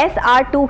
SR2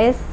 S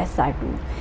SR2।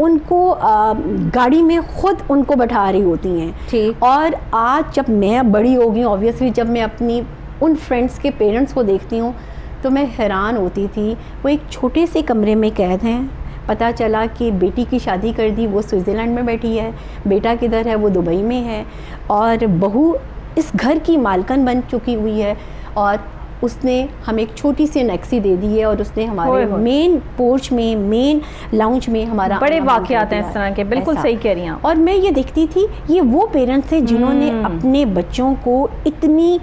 ان کو گاڑی میں خود ان کو بٹھا رہی ہوتی ہیں. ٹھیک. اور آج جب میں بڑی ہو گئی آبویسلی, جب میں اپنی ان فرینڈس کے پیرنٹس کو دیکھتی ہوں تو میں حیران ہوتی تھی. وہ ایک چھوٹے سے کمرے میں قید ہیں. پتہ چلا کہ بیٹی کی شادی کر دی, وہ سوئٹزرلینڈ میں بیٹھی ہے, بیٹا کدھر ہے, وہ دبئی میں ہے, اور بہو اس گھر کی مالکن بن چکی ہوئی ہے, اور اس نے ہمیں ایک چھوٹی سی نیکسی دے دی ہے, اور اس نے ہمارے مین پورچ میں, مین لاؤنج میں ہمارا بڑے واقعات ہیں اس طرح کے. بالکل صحیح کہہ رہی ہیں. اور میں یہ دیکھتی تھی یہ وہ پیرنٹس تھے جنہوں نے اپنے بچوں کو اتنی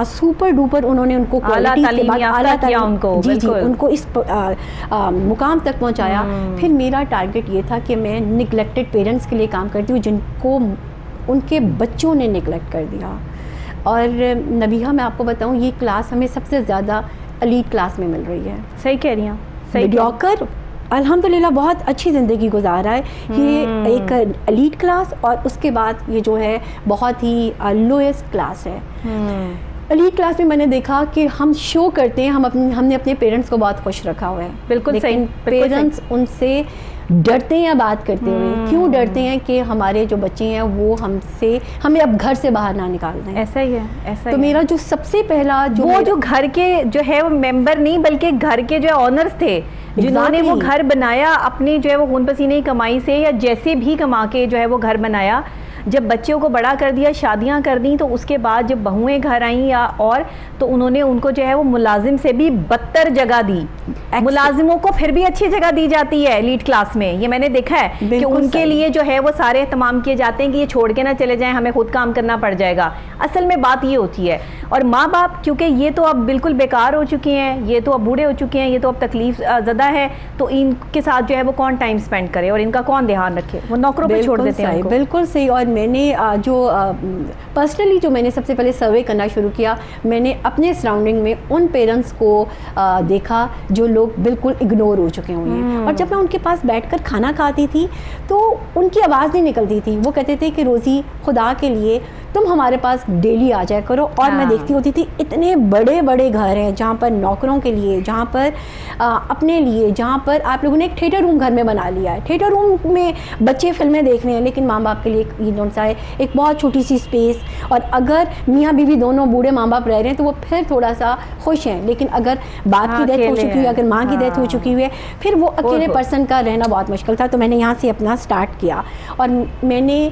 سپر ڈوپر, انہوں نے ان کو اعلیٰ تعلیم یافتہ کیا, ان کو جی ان کو اس مقام تک پہنچایا. پھر میرا ٹارگیٹ یہ تھا کہ میں نگلیکٹڈ پیرنٹس کے لیے کام کرتی ہوں جن کو ان کے بچوں نے نگلیکٹ کر دیا. اور نبیہہ میں آپ کو بتاؤں یہ کلاس ہمیں سب سے زیادہ ایلیٹ کلاس میں مل رہی ہے. صحیح کہہ رہی ہیں. میڈیوکر الحمدللہ بہت اچھی زندگی گزار رہا ہے. یہ ایک ایلیٹ کلاس, اور اس کے بعد یہ جو ہے بہت ہی لوئسٹ کلاس ہے. ایلیٹ کلاس میں نے دیکھا کہ ہم شو کرتے ہیں, ہم نے اپنے پیرنٹس کو بہت خوش رکھا ہوا ہے. بالکل صحیح. پیرنٹس ان سے ڈرتے ہیں بات کرتے ہوئے. کیوں ڈرتے ہیں؟ کہ ہمارے جو بچے ہیں وہ ہمیں اب گھر سے باہر نہ نکال دیں. ایسا ہی ہے, ایسا. تو میرا جو سب سے پہلا جو گھر کے جو ہے وہ ممبر نہیں بلکہ گھر کے جو آنرز تھے جنہوں نے وہ گھر بنایا اپنی جو ہے وہ خون پسینے کی کمائی سے یا جیسے بھی کما کے جو ہے وہ گھر بنایا, جب بچوں کو بڑا کر دیا, شادیاں کر دیں, تو اس کے بعد جب بہویں گھر آئیں یا اور تو انہوں نے ان کو جو ہے وہ ملازم سے بھی بدتر جگہ دی. ملازموں کو پھر بھی اچھی جگہ دی جاتی ہے ایلیٹ کلاس میں. یہ میں نے دیکھا ہے کہ ان کے لیے جو ہے وہ سارے اہتمام کیے جاتے ہیں کہ یہ چھوڑ کے نہ چلے جائیں, ہمیں خود کام کرنا پڑ جائے گا. اصل میں بات یہ ہوتی ہے. اور ماں باپ کیونکہ یہ تو اب بالکل بیکار ہو چکے ہیں, یہ تو اب بوڑھے ہو چکے ہیں, یہ تو اب تکلیف زدہ ہے, تو ان کے ساتھ جو ہے وہ کون ٹائم سپینڈ کرے اور ان کا کون دھیان رکھے, وہ نوکروں پہ چھوڑ دیتے ہیں. بالکل صحیح. اور میں نے جو پرسنلی جو میں نے سب سے پہلے سروے کرنا شروع کیا, میں نے اپنے سراؤنڈنگ میں ان پیرنٹس کو دیکھا جو لوگ بالکل اگنور ہو چکے ہوئے ہیں. اور جب میں ان کے پاس بیٹھ کر کھانا کھاتی تھی تو ان کی آواز نہیں نکلتی تھی. وہ کہتے تھے کہ روزی خدا کے لیے تم ہمارے پاس ڈیلی آ جایا کرو. اور میں دیکھتی ہوتی تھی اتنے بڑے بڑے گھر ہیں جہاں پر نوکروں کے لیے, جہاں پر اپنے لیے, جہاں پر آپ لوگوں نے ایک تھیٹر روم گھر میں بنا لیا ہے. تھیٹر روم میں بچے فلمیں دیکھ رہے ہیں, لیکن ماں باپ کے لیے یہ سا ہے ایک بہت چھوٹی سی اسپیس. اور اگر میاں بیوی دونوں بوڑھے ماں باپ رہ رہے ہیں تو وہ پھر تھوڑا سا خوش ہیں, لیکن اگر باپ کی ڈیتھ ہو چکی ہے, اگر ماں کی ڈیتھ ہو چکی ہوئی ہے, پھر وہ اکیلے پرسن کا رہنا بہت مشکل تھا. تو میں نے یہاں سے اپنا سٹارٹ کیا, اور میں نے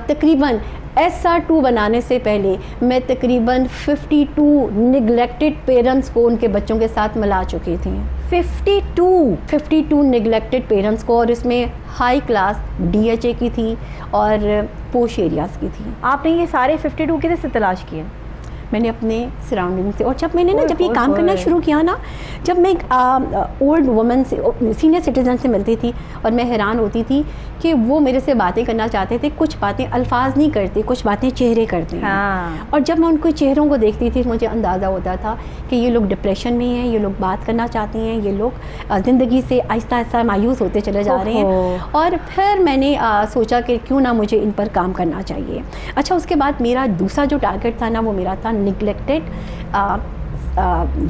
تقریباً SR2 بنانے سے پہلے میں تقریباً 52 نگلیکٹڈ پیرنٹس کو ان کے بچوں کے ساتھ ملا چکی تھی. 52 نگلیکٹڈ پیرنٹس کو, اور اس میں ہائی کلاس DHA کی تھی اور پوش ایریاز کی تھی. آپ نے یہ سارے 52 کدھر سے تلاش کیے؟ میں نے اپنے سراؤنڈنگ سے. اور جب میں نے جب یہ کام کرنا شروع کیا نا, جب میں اولڈ وومن سے, سینئر سٹیزن سے ملتی تھی, اور میں حیران ہوتی تھی کہ وہ میرے سے باتیں کرنا چاہتے تھے. کچھ باتیں الفاظ نہیں کرتے, کچھ باتیں چہرے کرتے ہیں. اور جب میں ان کو چہروں کو دیکھتی تھی مجھے اندازہ ہوتا تھا کہ یہ لوگ ڈپریشن میں ہیں, یہ لوگ بات کرنا چاہتے ہیں, یہ لوگ زندگی سے آہستہ آہستہ مایوس ہوتے چلے جا رہے ہیں. اور پھر میں نے سوچا کہ کیوں نہ مجھے ان پر کام کرنا چاہیے. اچھا, اس کے بعد میرا دوسرا جو ٹارگیٹ تھا نا, وہ میرا تھا نگلیکٹڈ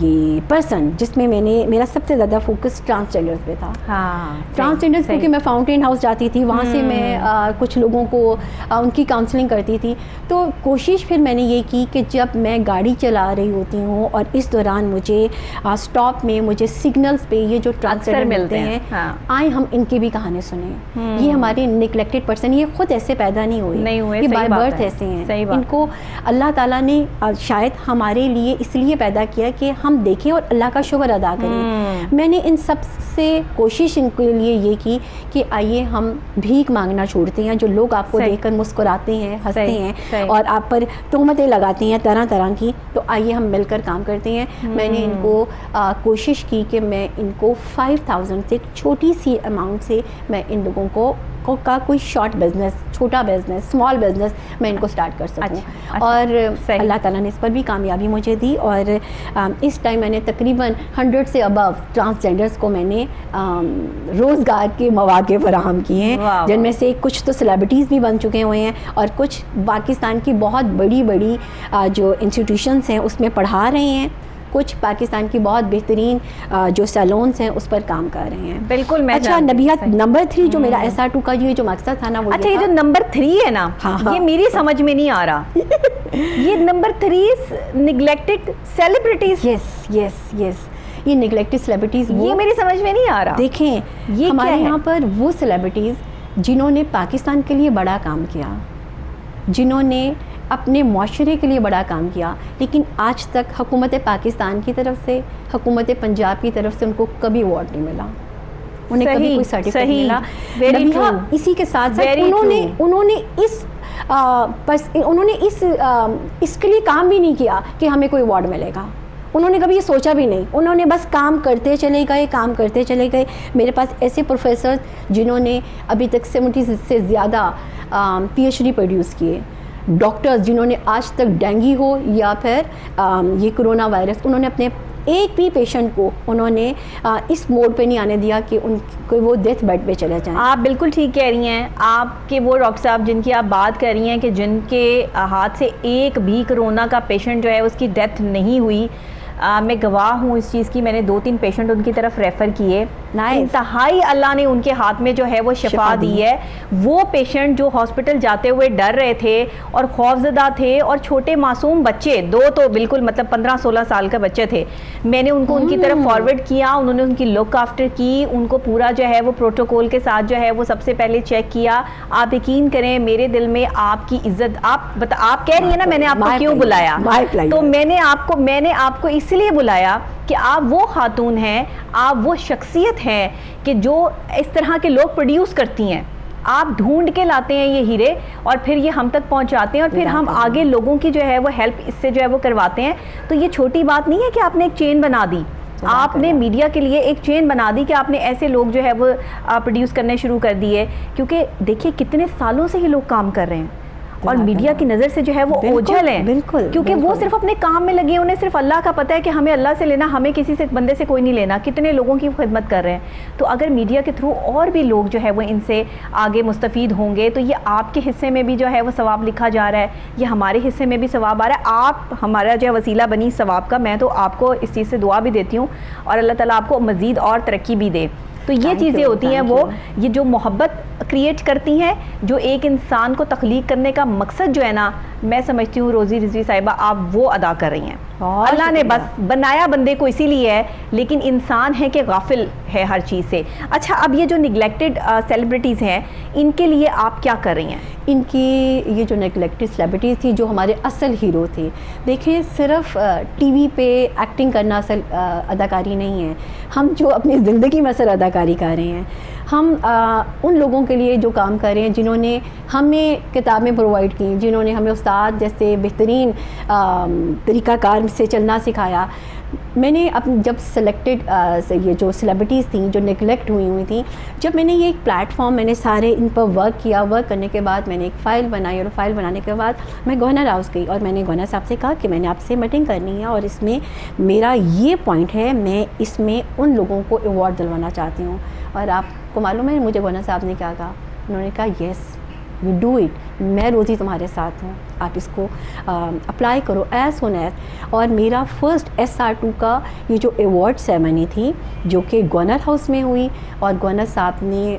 یہ پرسن, جس میں میرا سب سے زیادہ فوکس ٹرانسجینڈرز پہ تھا. ٹرانسجینڈرز کیونکہ میں فاؤنٹین ہاؤس جاتی تھی, وہاں سے میں کچھ لوگوں کو ان کی کاؤنسلنگ کرتی تھی. تو کوشش پھر میں نے یہ کی کہ جب میں گاڑی چلا رہی ہوتی ہوں اور اس دوران مجھے اسٹاپ میں مجھے سگنلز پہ یہ جو ٹرانسجینڈر ملتے ہیں, آئیں ہم ان کی بھی کہانی سنیں. یہ ہمارے نگلیکٹڈ پرسن, یہ خود ایسے پیدا نہیں ہوئے, یہ بائی برتھ ایسے ہیں. ان کو اللہ تعالیٰ نے شاید ہمارے لیے اس لیے پیدا کیا کہ ہم دیکھیں اور اللہ کا شکر ادا کریں. میں نے ان سب سے کوشش ان کے لیے یہ کی کہ آئیے ہم بھیک مانگنا چھوڑتے ہیں. جو لوگ آپ کو دیکھ کر مسکراتے ہیں, ہنستے ہیں اور آپ پر تہمتیں لگاتے ہیں طرح طرح کی, تو آئیے ہم مل کر کام کرتے ہیں. میں نے ان کو کوشش کی کہ میں ان کو 5000 سے ایک چھوٹی سی اماؤنٹ سے میں ان لوگوں کو کا کوئی شارٹ بزنس, چھوٹا بزنس, اسمال بزنس میں ان کو سٹارٹ کر سکوں. اور اللہ تعالیٰ نے اس پر بھی کامیابی مجھے دی. اور اس ٹائم میں نے تقریباً 100 سے ابو ٹرانسجینڈرز کو میں نے روزگار کے مواقع فراہم کیے ہیں, جن میں سے کچھ تو سیلیبریٹیز بھی بن چکے ہوئے ہیں, اور کچھ پاکستان کی بہت بڑی بڑی جو انسٹیٹیوشنس ہیں اس میں پڑھا رہے ہیں. کچھ پاکستان کی بہت بہترین جو سیلونس ہیں اس پر کام کر رہے ہیں. بالکل. میں اچھا نبیہہ نمبر 3 جو میرا SR2 کا جو مقصد تھا نا وہ اچھا یہ جو نمبر 3 ہے نا یہ میری سمجھ میں نہیں آ رہا. یہ نمبر 3 نیگلیکٹڈ سیلیبریٹیز. یس یہ نیگلیکٹڈ سیلیبریٹیز یہ میری سمجھ میں نہیں آ رہا. دیکھیں یہ ہمارے یہاں پر وہ سیلیبریٹیز جنہوں نے پاکستان کے لیے بڑا کام کیا, جنہوں نے اپنے معاشرے کے لیے بڑا کام کیا, لیکن آج تک حکومت پاکستان کی طرف سے, حکومت پنجاب کی طرف سے ان کو کبھی ایوارڈ نہیں ملا, انہیں کبھی کوئی سرٹیفکیٹ نہیں ملا. نبیہہ اسی کے ساتھ ساتھ انہوں نے اس کے لیے کام بھی نہیں کیا کہ ہمیں کوئی ایوارڈ ملے گا. انہوں نے کبھی یہ سوچا بھی نہیں, انہوں نے بس کام کرتے چلے گئے. میرے پاس ایسے پروفیسر جنہوں نے ابھی تک 70 سے زیادہ PhD پروڈیوس کیے, ڈاکٹرز جنہوں نے آج تک ڈینگی ہو یا پھر یہ کرونا وائرس, انہوں نے اپنے ایک بھی پیشنٹ کو انہوں نے اس موڈ پہ نہیں آنے دیا کہ ان کو وہ ڈیتھ بیڈ پہ چلے جائیں. آپ بالکل ٹھیک کہہ رہی ہیں. آپ کے وہ ڈاکٹر صاحب جن کی آپ بات کر رہی ہیں کہ جن کے ہاتھ سے ایک بھی کرونا کا پیشنٹ جو ہے اس کی ڈیتھ نہیں ہوئی, میں گواہ ہوں اس چیز کی. میں نے 2-3 پیشنٹ ان کی طرف ریفر کیے, انتہائی اللہ نے ان کے ہاتھ میں جو ہے وہ شفا دی ہے. وہ پیشنٹ جو ہاسپٹل جاتے ہوئے ڈر رہے تھے اور خوفزدہ تھے, اور چھوٹے معصوم بچے 2 تو بالکل مطلب 15-16 سال کے بچے تھے, میں نے ان کو ان کی طرف فارورڈ کیا, انہوں نے ان کی لک آفٹر کی, ان کو پورا جو ہے وہ پروٹوکول کے ساتھ جو ہے وہ سب سے پہلے چیک کیا. آپ یقین کریں میرے دل میں آپ کی عزت, آپ کہہ رہی ہیں نا میں نے آپ کو کیوں بلایا, تو میں نے آپ کو اس لیے بلایا کہ آپ وہ خاتون ہیں, آپ وہ شخصیت ہیں کہ جو اس طرح کے لوگ پروڈیوس کرتی ہیں. آپ ڈھونڈ کے لاتے ہیں یہ ہیرے اور پھر یہ ہم تک پہنچاتے ہیں, اور پھر ہم آگے لوگوں کی جو ہے وہ ہیلپ اس سے جو ہے وہ کرواتے ہیں. تو یہ چھوٹی بات نہیں ہے کہ آپ نے ایک چین بنا دی, آپ نے میڈیا کے لیے ایک چین بنا دی کہ آپ نے ایسے لوگ جو ہے وہ پروڈیوس کرنے شروع کر دیے. کیونکہ دیکھیے کتنے سالوں سے یہ لوگ کام کر رہے ہیں اور میڈیا کی نظر سے جو ہے وہ اوجھل ہیں, کیونکہ وہ صرف اپنے کام میں لگے ہیں, انہیں صرف اللہ کا پتہ ہے کہ ہمیں اللہ سے لینا, ہمیں کسی سے بندے سے کوئی نہیں لینا. کتنے لوگوں کی خدمت کر رہے ہیں. تو اگر میڈیا کے تھرو اور بھی لوگ جو ہے وہ ان سے آگے مستفید ہوں گے تو یہ آپ کے حصے میں بھی جو ہے وہ ثواب لکھا جا رہا ہے, یہ ہمارے حصے میں بھی ثواب آ رہا ہے. آپ ہمارا جو ہے وسیلہ بنی ثواب کا. میں تو آپ کو اس چیز سے دعا بھی دیتی ہوں اور اللہ تعالیٰ آپ کو مزید اور ترقی بھی دے. تو یہ چیزیں ہوتی ہیں, وہ یہ جو محبت کریٹ کرتی ہیں, جو ایک انسان کو تخلیق کرنے کا مقصد جو ہے نا, میں سمجھتی ہوں روزی رضوی صاحبہ آپ وہ ادا کر رہی ہیں. اللہ نے بس بنایا بندے کو اسی لیے ہے, لیکن انسان ہے کہ غافل ہے ہر چیز سے. اچھا اب یہ جو نگلیکٹڈ سیلیبریٹیز ہیں ان کے لیے آپ کیا کر رہی ہیں؟ ان کی یہ جو نگلیکٹڈ سیلیبریٹیز تھی جو ہمارے اصل ہیرو تھے, دیکھیں صرف ٹی وی پہ ایکٹنگ کرنا اصل اداکاری نہیں ہے. ہم جو اپنی زندگی میں اصل اداکاری کر رہے ہیں, ہم ان لوگوں کے لیے جو کام کر رہے ہیں جنہوں نے ہمیں کتابیں پرووائڈ کی, جنہوں نے ہمیں استاد جیسے بہترین طریقہ کار سے چلنا سکھایا. میں نے جب سلیکٹڈ یہ جو سیلیبریٹیز تھیں جو نگلیکٹ ہوئی تھیں, جب میں نے یہ ایک پلیٹ فارم میں نے سارے ان پر ورک کیا, ورک کرنے کے بعد میں نے ایک فائل بنائی, اور فائل بنانے کے بعد میں گورنر ہاؤس گئی اور میں نے گورنر صاحب سے کہا کہ میں نے آپ سے میٹنگ کرنی ہے اور اس میں میرا یہ پوائنٹ ہے, میں اس میں ان لوگوں کو ایوارڈ دلوانا چاہتی ہوں. اور آپ کو معلوم ہے مجھے گورنر صاحب نے کیا کہا؟ انہوں نے کہا یس یو ڈو اٹ, میں روزی تمہارے ساتھ ہوں, آپ اس کو اپلائی کرو ایز سون ایز. اور میرا فرسٹ SR2 کا یہ جو ایوارڈ سیرمنی تھی جو کہ گورنر ہاؤس میں ہوئی, اور گورنر صاحب نے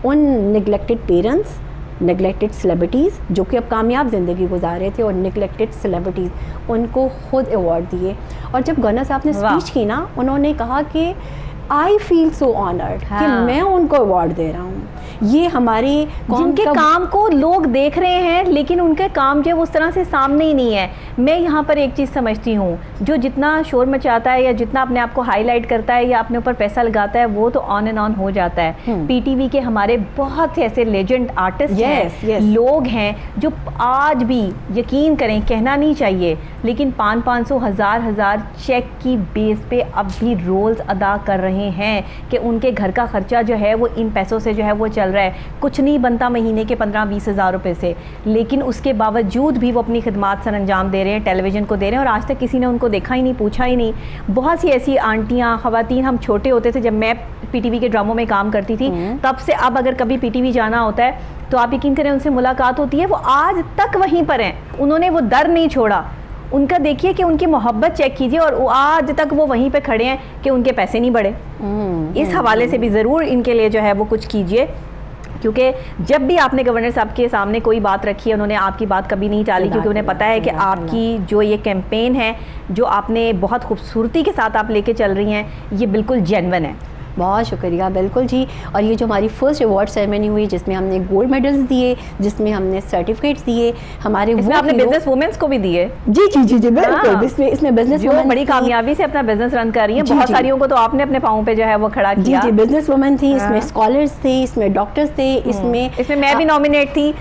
ان نگلیکٹڈ پیرنٹس, نگلیکٹڈ سیلیبریٹیز جو کہ اب کامیاب زندگی گزار رہے تھے, اور نگلیکٹڈ سیلیبریٹیز ان کو خود ایوارڈ دیے. اور جب گورنر صاحب نے اسپیچ کی نا, انہوں نے کہا کہ آئی فیل سو آنرڈ کہ میں ان کو ایوارڈ دے رہا ہوں. یہ ہمارے جن کے کام کو لوگ دیکھ رہے ہیں لیکن ان کے کام جو ہے اس طرح سے سامنے ہی نہیں ہے. میں یہاں پر ایک چیز سمجھتی ہوں, جو جتنا شور مچاتا ہے یا جتنا اپنے آپ کو ہائی لائٹ کرتا ہے یا اپنے اوپر پیسہ لگاتا ہے وہ تو آن اینڈ آن ہو جاتا ہے. پی ٹی وی کے ہمارے بہت سے ایسے لیجنڈ آرٹسٹ ہیں, لوگ ہیں جو آج بھی یقین کریں, کہنا نہیں چاہیے لیکن 500 1000 چیک کی بیس پہ اب بھی رولز ادا کر رہے ہیں کہ ان کے گھر کا خرچہ جو ہے وہ ان پیسوں سے جو ہے وہ چل رہا ہے. کچھ نہیں بنتا مہینے کے 15-20 ہزار روپے سے, لیکن اس کے باوجود بھی وہ اپنی خدمات سر انجام دے رہے ہیں, ٹیلی ویژن کو دے رہے ہیں, اور آج تک کسی نے ان کو دیکھا ہی نہیں, پوچھا ہی نہیں. بہت سی ایسی آنٹیاں, خواتین, ہم چھوٹے ہوتے تھے جب میں پی ٹی وی کے ڈراموں میں کام کرتی تھی, تب سے اب اگر کبھی پی ٹی وی جانا ہوتا ہے تو آپ یقین کریں ان سے ملاقات ہوتی ہے, وہ آج تک وہیں پر ہیں, انہوں نے وہ در نہیں چھوڑا, ان کا دیکھیے کہ ان کی محبت چیک کیجیے, اور آج تک وہ وہیں پہ کھڑے ہیں کہ ان کے پیسے نہیں بڑھے. اس حوالے سے بھی ضرور ان کے لیے جو ہے وہ کچھ کیجیے, کیونکہ جب بھی آپ نے گورنر صاحب کے سامنے کوئی بات رکھی ہے انہوں نے آپ کی بات کبھی نہیں ٹالی, کیونکہ انہیں پتا ہے کہ آپ کی جو یہ کیمپین ہے جو آپ نے بہت خوبصورتی کے ساتھ آپ لے کے چل رہی ہیں یہ بالکل جینون ہے. بہت شکریہ. بالکل جی. اور یہ جو ہماری فرسٹ ایوارڈ سیریمنی ہوئی جس میں ہم نے گولڈ میڈلز دیے, جس میں ہم نے سرٹیفکیٹس دیے, ہمارے اس میں آپ نے بزنس وومنس کو بھی دیے. جی جی جی جی بالکل. اس میں بزنس جو بڑی کامیابی سے اپنا بزنس رن کر رہی ہیں, بہت ساریوں کو تو آپ نے اپنے پاؤں پہ جو ہے وہ کھڑا کیا. جی جی بزنس وومن تھی, اس میں اسکالرس تھے, اس میں ڈاکٹرس تھے, اس میں بھی نامینیٹ تھی.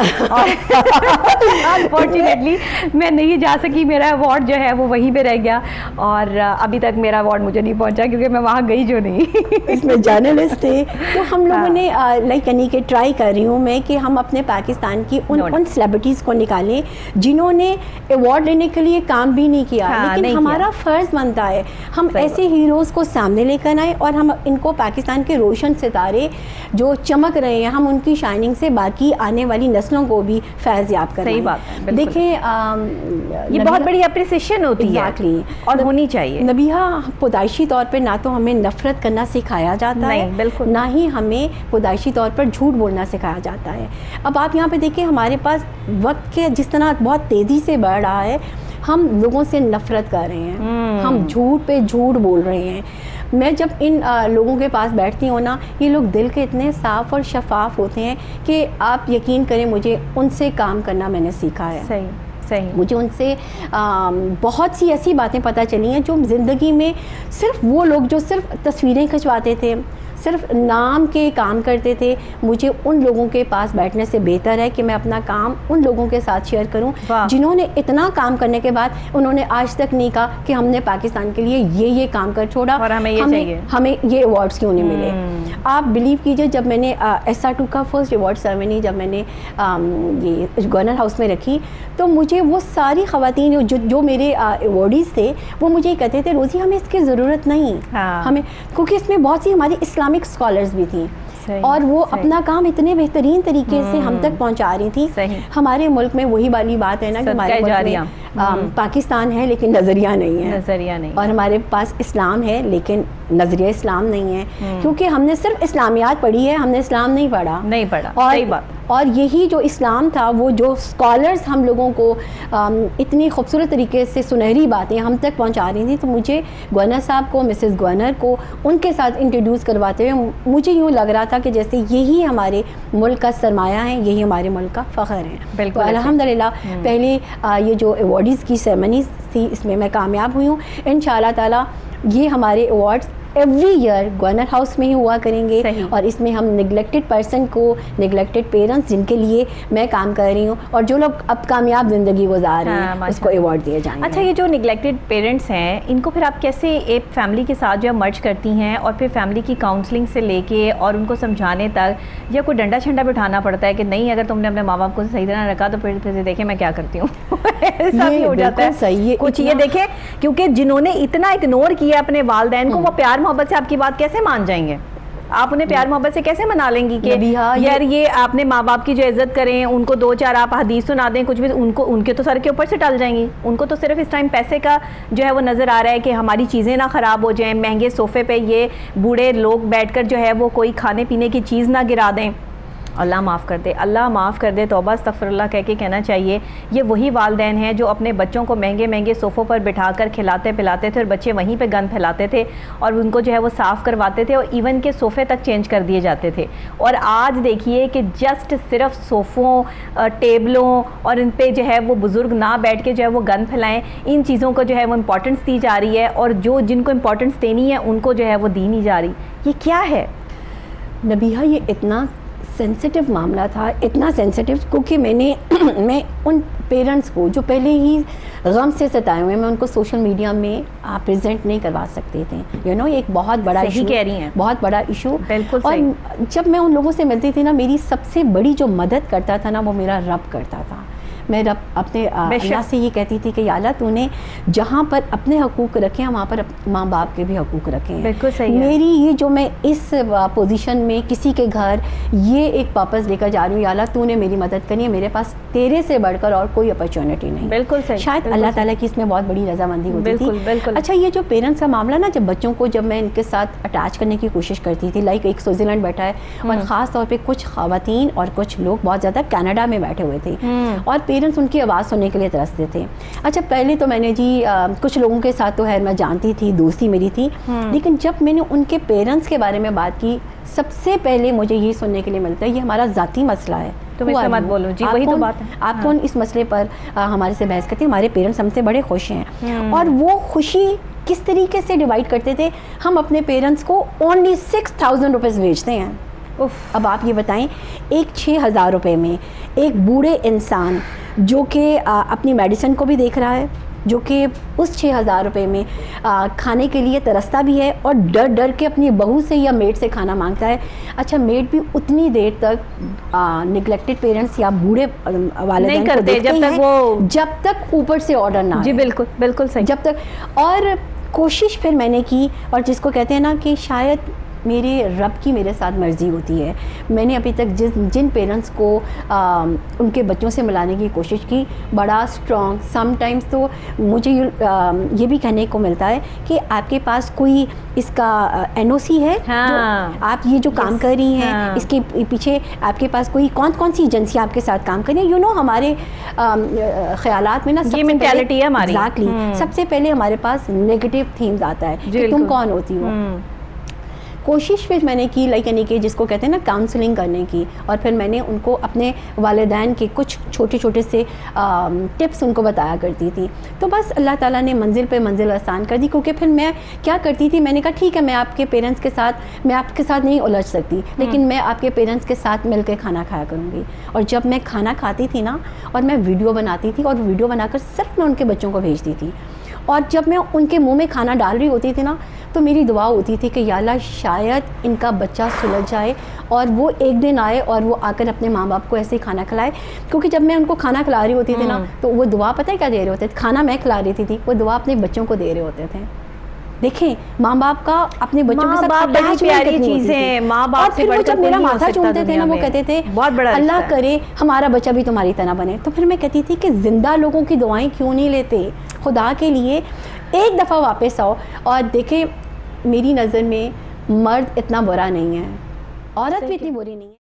انفارچونیٹلی میں نہیں جا سکی, میرا ایوارڈ جو ہے وہ وہیں پہ رہ گیا, اور ابھی تک میرا ایوارڈ مجھے نہیں پہنچا کیونکہ میں وہاں گئی جو نہیں. اس میں جرنلسٹ تھے. تو ہم لوگوں نے لائک یعنی کہ ٹرائی کر رہی ہوں میں کہ ہم اپنے پاکستان کی ان سیلیبریٹیز کو نکالیں جنہوں نے ایوارڈ لینے کے لیے کام بھی نہیں کیا, لیکن ہمارا فرض بنتا ہے ہم ایسے ہیروز کو سامنے لے کر آئیں اور ہم ان کو پاکستان کے روشن ستارے جو چمک رہے ہیں ہم ان کی شائننگ سے باقی آنے والی نسلوں کو بھی فیض یاب کریں. صحیح بات ہے. دیکھیں یہ بہت بڑی اپریسیشن ہوتی ہے اور ہونی چاہیے. نبیہا پیدائشی طور پہ نہ تو ہمیں نفرت کرنا سکھایا جاتا ہے, نہ ہی ہمیں پیدائشی طور پر جھوٹ بولنا سکھایا جاتا ہے. اب آپ یہاں پہ دیکھیں ہمارے پاس وقت کے جس طرح بہت تیزی سے بڑھ رہا ہے, ہم لوگوں سے نفرت کر رہے ہیں, ہم جھوٹ پہ جھوٹ بول رہے ہیں. میں جب ان لوگوں کے پاس بیٹھتی ہوں نا, یہ لوگ دل کے اتنے صاف اور شفاف ہوتے ہیں کہ آپ یقین کریں مجھے ان سے کام کرنا میں نے سیکھا ہے. صحیح. مجھے ان سے بہت سی ایسی باتیں پتہ چلی ہیں جو زندگی میں صرف وہ لوگ جو صرف تصویریں کھنچواتے تھے, صرف نام کے کام کرتے تھے, مجھے ان لوگوں کے پاس بیٹھنے سے بہتر ہے کہ میں اپنا کام ان لوگوں کے ساتھ شیئر کروں جنہوں نے اتنا کام کرنے کے بعد انہوں نے آج تک نہیں کہا کہ ہم نے پاکستان کے لیے یہ کام کر چھوڑا اور ہمیں یہ ایوارڈس کیوں نہیں ملے. آپ بلیو کیجئے جب میں نے SR2 کا فرسٹ ایوارڈ سیریمنی جب میں نے یہ گورنر ہاؤس میں رکھی تو مجھے وہ ساری خواتین جو میرے ایوارڈیز تھے وہ مجھے کہتے تھے روزی ہمیں اس کی ضرورت نہیں, ہمیں کیونکہ اس میں بہت سی ہماری اسلامک اسکالرز بھی تھیں اور وہ اپنا کام اتنے بہترین طریقے سے ہم تک پہنچا رہی تھیں. ہمارے ملک میں وہی والی بات ہے نا کہ ہمارے ملک میں پاکستان ہے لیکن نظریہ نہیں ہے, اور ہمارے پاس اسلام ہے لیکن نظریہ اسلام نہیں ہے, کیونکہ ہم نے صرف اسلامیات پڑھی ہے, ہم نے اسلام نہیں پڑھا. اور یہی جو اسلام تھا وہ جو اسکالرز ہم لوگوں کو اتنی خوبصورت طریقے سے سنہری باتیں ہم تک پہنچا رہی تھیں, تو مجھے گورنر صاحب کو, مسز گورنر کو ان کے ساتھ انٹروڈیوس کرواتے ہوئے مجھے یوں لگ رہا تھا کہ جیسے یہی ہمارے ملک کا سرمایہ ہے, یہی ہمارے ملک کا فخر ہے. تو الحمدللہ پہلے یہ جو ایوارڈیز کی سیریمنیز تھی اس میں میں کامیاب ہوئی ہوں. انشاءاللہ تعالیٰ یہ ہمارے awards every year governor house میں ہی ہوا کریں گے, اور اس میں ہم نگلیکٹڈ پرسن کو, نگلیکٹڈ پیرنٹس جن کے لیے میں کام کر رہی ہوں اور جو لوگ اب کامیاب زندگی گزار رہے ہیں اس کو ایوارڈ دیے جائیں گے. اچھا, یہ جو نگلیکٹڈ پیرنٹس ہیں ان کو پھر آپ کیسے ایک فیملی کے ساتھ جو ہے مرج کرتی ہیں, اور پھر فیملی کی کاؤنسلنگ سے لے کے اور ان کو سمجھانے تک, یا کوئی ڈنڈا چھنڈا بھی اٹھانا پڑتا ہے کہ نہیں اگر تم نے اپنے ماں باپ کو صحیح طرح رکھا تو پھر دیکھیں میں کیا کرتی ہوں, ایسا بھی ہو جاتا ہے. صحیح ہے کچھ یہ دیکھیں کیونکہ جنہوں نے اتنا اگنور کیا اپنے والدین کو, وہ پیار محبت سے آپ کی بات کیسے مان جائیں گے؟ آپ انہیں پیار محبت سے کیسے منا لیں گی کہ یار یہ آپ نے ماں باپ کی جو عزت کریں, ان کو 2-4 آپ حدیث سنا دیں کچھ بھی, ان کے تو سر کے اوپر سے ٹل جائیں گی. ان کو تو صرف اس ٹائم پیسے کا جو ہے وہ نظر آ رہا ہے کہ ہماری چیزیں نہ خراب ہو جائیں, مہنگے صوفے پہ یہ بوڑھے لوگ بیٹھ کر جو ہے وہ کوئی کھانے پینے کی چیز نہ گرا دیں. اللہ معاف کر دے, اللہ معاف کر دے, توبہ استغفر اللہ کہہ کے کہنا چاہیے. یہ وہی والدین ہیں جو اپنے بچوں کو مہنگے مہنگے صوفوں پر بٹھا کر کھلاتے پلاتے تھے اور بچے وہیں پہ گند پھیلاتے تھے اور ان کو جو ہے وہ صاف کرواتے تھے, اور ایون کے صوفے تک چینج کر دیے جاتے تھے. اور آج دیکھیے کہ جسٹ صرف صوفوں, ٹیبلوں اور ان پہ جو ہے وہ بزرگ نہ بیٹھ کے جو ہے وہ گند پھیلائیں, ان چیزوں کو جو ہے وہ امپورٹنس دی جا رہی ہے, اور جن کو امپورٹنس دینی ہے ان کو جو ہے وہ دی نہیں جا رہی. یہ کیا ہے نبیہا؟ یہ اتنا سینسٹیو معاملہ تھا, اتنا سینسٹیو, کیونکہ میں ان پیرنٹس کو جو پہلے ہی غم سے ستائے ہوئے, میں ان کو سوشل میڈیا میں پریزنٹ نہیں کروا سکتے تھے. ایک بہت بڑا ایشو, کہہ رہی ہیں, بہت بڑا ایشو. بالکل. اور جب میں ان لوگوں سے ملتی تھی نا, میری سب سے بڑی جو مدد کرتا تھا نا وہ میرا رب کرتا تھا. میں رب اپنے اللہ سے یہ کہتی تھی کہ یا اللہ تو نے جہاں پر اپنے حقوق رکھے ہیں وہاں پر ماں باپ کے بھی حقوق رکھے ہیں. بالکل صحیح ہے. میری یہ جو میں اس پوزیشن میں کسی کے گھر یہ ایک پرپز لے کر جا رہی ہوں, یا اللہ تو نے میری مدد کرنی ہے, میرے پاس تیرے سے بڑھ کر اور کوئی اپرچونٹی نہیں. بالکل صحیح. شاید اللہ تعالیٰ کی اس میں بہت بڑی رضامندی ہوتی تھی. بالکل. اچھا یہ جو پیرنٹس کا معاملہ نا, جب بچوں کو جب میں ان کے ساتھ اٹیچ کرنے کی کوشش کرتی تھی, لائک ایک سوئٹزر لینڈ بیٹھا ہے اور خاص طور پہ کچھ خواتین اور کچھ لوگ بہت زیادہ کینیڈا میں بیٹھے ہوئے تھے اور پیرنٹس ان کی آواز سننے کے لیے ترستے تھے. اچھا پہلے تو میں نے جی کچھ لوگوں کے ساتھ تو خیر میں جانتی تھی, دوستی میری تھی, لیکن جب میں نے ان کے پیرنٹس کے بارے میں بات کی, سب سے پہلے مجھے یہ سننے کے لیے ملتا ہے یہ ہمارا ذاتی مسئلہ ہے. تم اس سے مت بولو جی, وہی تو بات ہے. آپ کون اس مسئلے پر ہمارے سے بحث کرتے ہیں؟ ہمارے پیرنٹس ہم سے بڑے خوش ہیں. اور وہ خوشی کس طریقے سے ڈیوائڈ کرتے تھے, ہم اپنے پیرنٹس کو اونلی 6,000 روپیز بھیجتے ہیں. اب آپ یہ بتائیں ایک 6,000 روپے میں ایک بوڑھے انسان جو کہ اپنی میڈیسن کو بھی دیکھ رہا ہے, جو کہ اس 6,000 روپے میں کھانے کے لیے ترستا بھی ہے اور ڈر ڈر کے اپنی بہو سے یا میڈ سے کھانا مانگتا ہے. اچھا میڈ بھی اتنی دیر تک نگلیکٹڈ پیرنٹس یا بوڑھے والدین کو دیکھتے ہیں جب تک اوپر سے آرڈر نہ آئے. جی بالکل بالکل صحیح. جب تک, اور کوشش پھر میں نے کی, اور جس کو کہتے ہیں نا کہ شاید میرے رب کی میرے ساتھ مرضی ہوتی ہے, میں نے ابھی تک جن پیرنٹس کو ان کے بچوں سے ملانے کی کوشش کی, بڑا اسٹرانگ, سم ٹائمز تو مجھے یہ بھی کہنے کو ملتا ہے کہ آپ کے پاس کوئی اس کا NOC ہے, آپ یہ جو کام کر رہی ہیں اس کے پیچھے آپ کے پاس کوئی کون سی ایجنسی آپ کے ساتھ کام کر رہی ہے. ہمارے خیالات میں نا یہ مینٹیلٹی ہے ہماری. سب سے پہلے ہمارے پاس نیگیٹو تھیمز آتا ہے کہ تم کون ہوتی ہو. کوشش پھر میں نے کی لائک یعنی کہ جس کو کہتے ہیں نا کاؤنسلنگ کرنے کی, اور پھر میں نے ان کو اپنے والدین کے کچھ چھوٹے چھوٹے سے ٹپس ان کو بتایا کرتی تھی. تو بس اللہ تعالیٰ نے منزل پہ منزل آسان کر دی, کیونکہ پھر میں کیا کرتی تھی, میں نے کہا ٹھیک ہے میں آپ کے پیرنٹس کے ساتھ, میں آپ کے ساتھ نہیں الجھ سکتی, لیکن میں آپ کے پیرنٹس کے ساتھ مل کے کھانا کھایا کروں گی. اور جب میں کھانا کھاتی تھی نا, اور میں ویڈیو بناتی تھی, اور ویڈیو بنا کر صرف میں ان کے بچوں کو بھیجتی تھی, اور جب میں ان کے منہ میں کھانا ڈال رہی ہوتی تھی نا, تو میری دعا ہوتی تھی کہ یا اللہ شاید ان کا بچہ سلجھ جائے اور وہ ایک دن آئے اور وہ آ کر اپنے ماں باپ کو ایسے ہی کھانا کھلائے. کیونکہ جب میں ان کو کھانا کھلا رہی ہوتی تھی نا, تو وہ دعا پتہ ہے کیا دے رہے ہوتے تھے, کھانا میں کھلا رہی تھی, وہ دعا اپنے بچوں کو دے رہے ہوتے تھے. دیکھیں ماں باپ کا اپنے بچوں کے ساتھ بڑی پیاری چیزیں, ماں باپ سے بڑھ کر میرا ماتھا چومتے تھے نا, وہ کہتے تھے اللہ کرے ہمارا بچہ بھی تمہاری طرح بنے. تو پھر میں کہتی تھی کہ زندہ لوگوں کی دعائیں کیوں نہیں لیتے, خدا کے لیے ایک دفعہ واپس آؤ. اور دیکھیں میری نظر میں مرد اتنا برا نہیں ہے, عورت بھی اتنی بری نہیں ہے.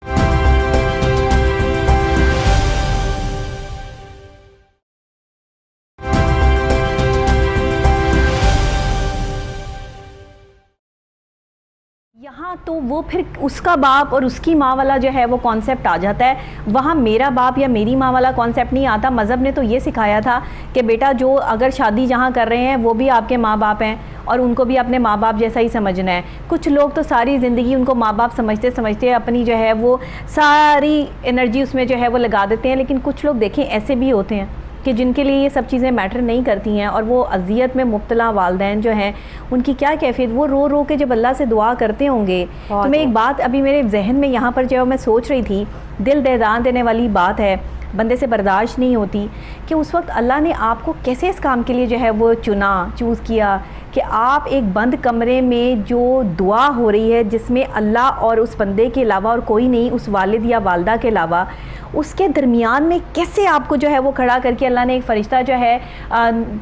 یہاں تو وہ پھر اس کا باپ اور اس کی ماں والا جو ہے وہ کانسیپٹ آ جاتا ہے, وہاں میرا باپ یا میری ماں والا کانسیپٹ نہیں آتا. مذہب نے تو یہ سکھایا تھا کہ بیٹا جو اگر شادی جہاں کر رہے ہیں وہ بھی آپ کے ماں باپ ہیں اور ان کو بھی اپنے ماں باپ جیسا ہی سمجھنا ہے. کچھ لوگ تو ساری زندگی ان کو ماں باپ سمجھتے اپنی جو ہے وہ ساری انرجی اس میں جو ہے وہ لگا دیتے ہیں, لیکن کچھ لوگ دیکھیں ایسے بھی ہوتے ہیں کہ جن کے لیے یہ سب چیزیں میٹر نہیں کرتی ہیں, اور وہ اذیت میں مبتلا والدین جو ہیں ان کی کیا کیفیت, وہ رو رو کے جب اللہ سے دعا کرتے ہوں گے. تو میں ایک بات ابھی میرے ذہن میں یہاں پر جو میں سوچ رہی تھی, دل دہدان دینے والی بات ہے, بندے سے برداشت نہیں ہوتی کہ اس وقت اللہ نے آپ کو کیسے اس کام کے لیے جو ہے وہ چوز کیا کہ آپ ایک بند کمرے میں جو دعا ہو رہی ہے جس میں اللہ اور اس بندے کے علاوہ اور کوئی نہیں, اس والد یا والدہ کے علاوہ, اس کے درمیان میں کیسے آپ کو جو ہے وہ کھڑا کر کے اللہ نے ایک فرشتہ جو ہے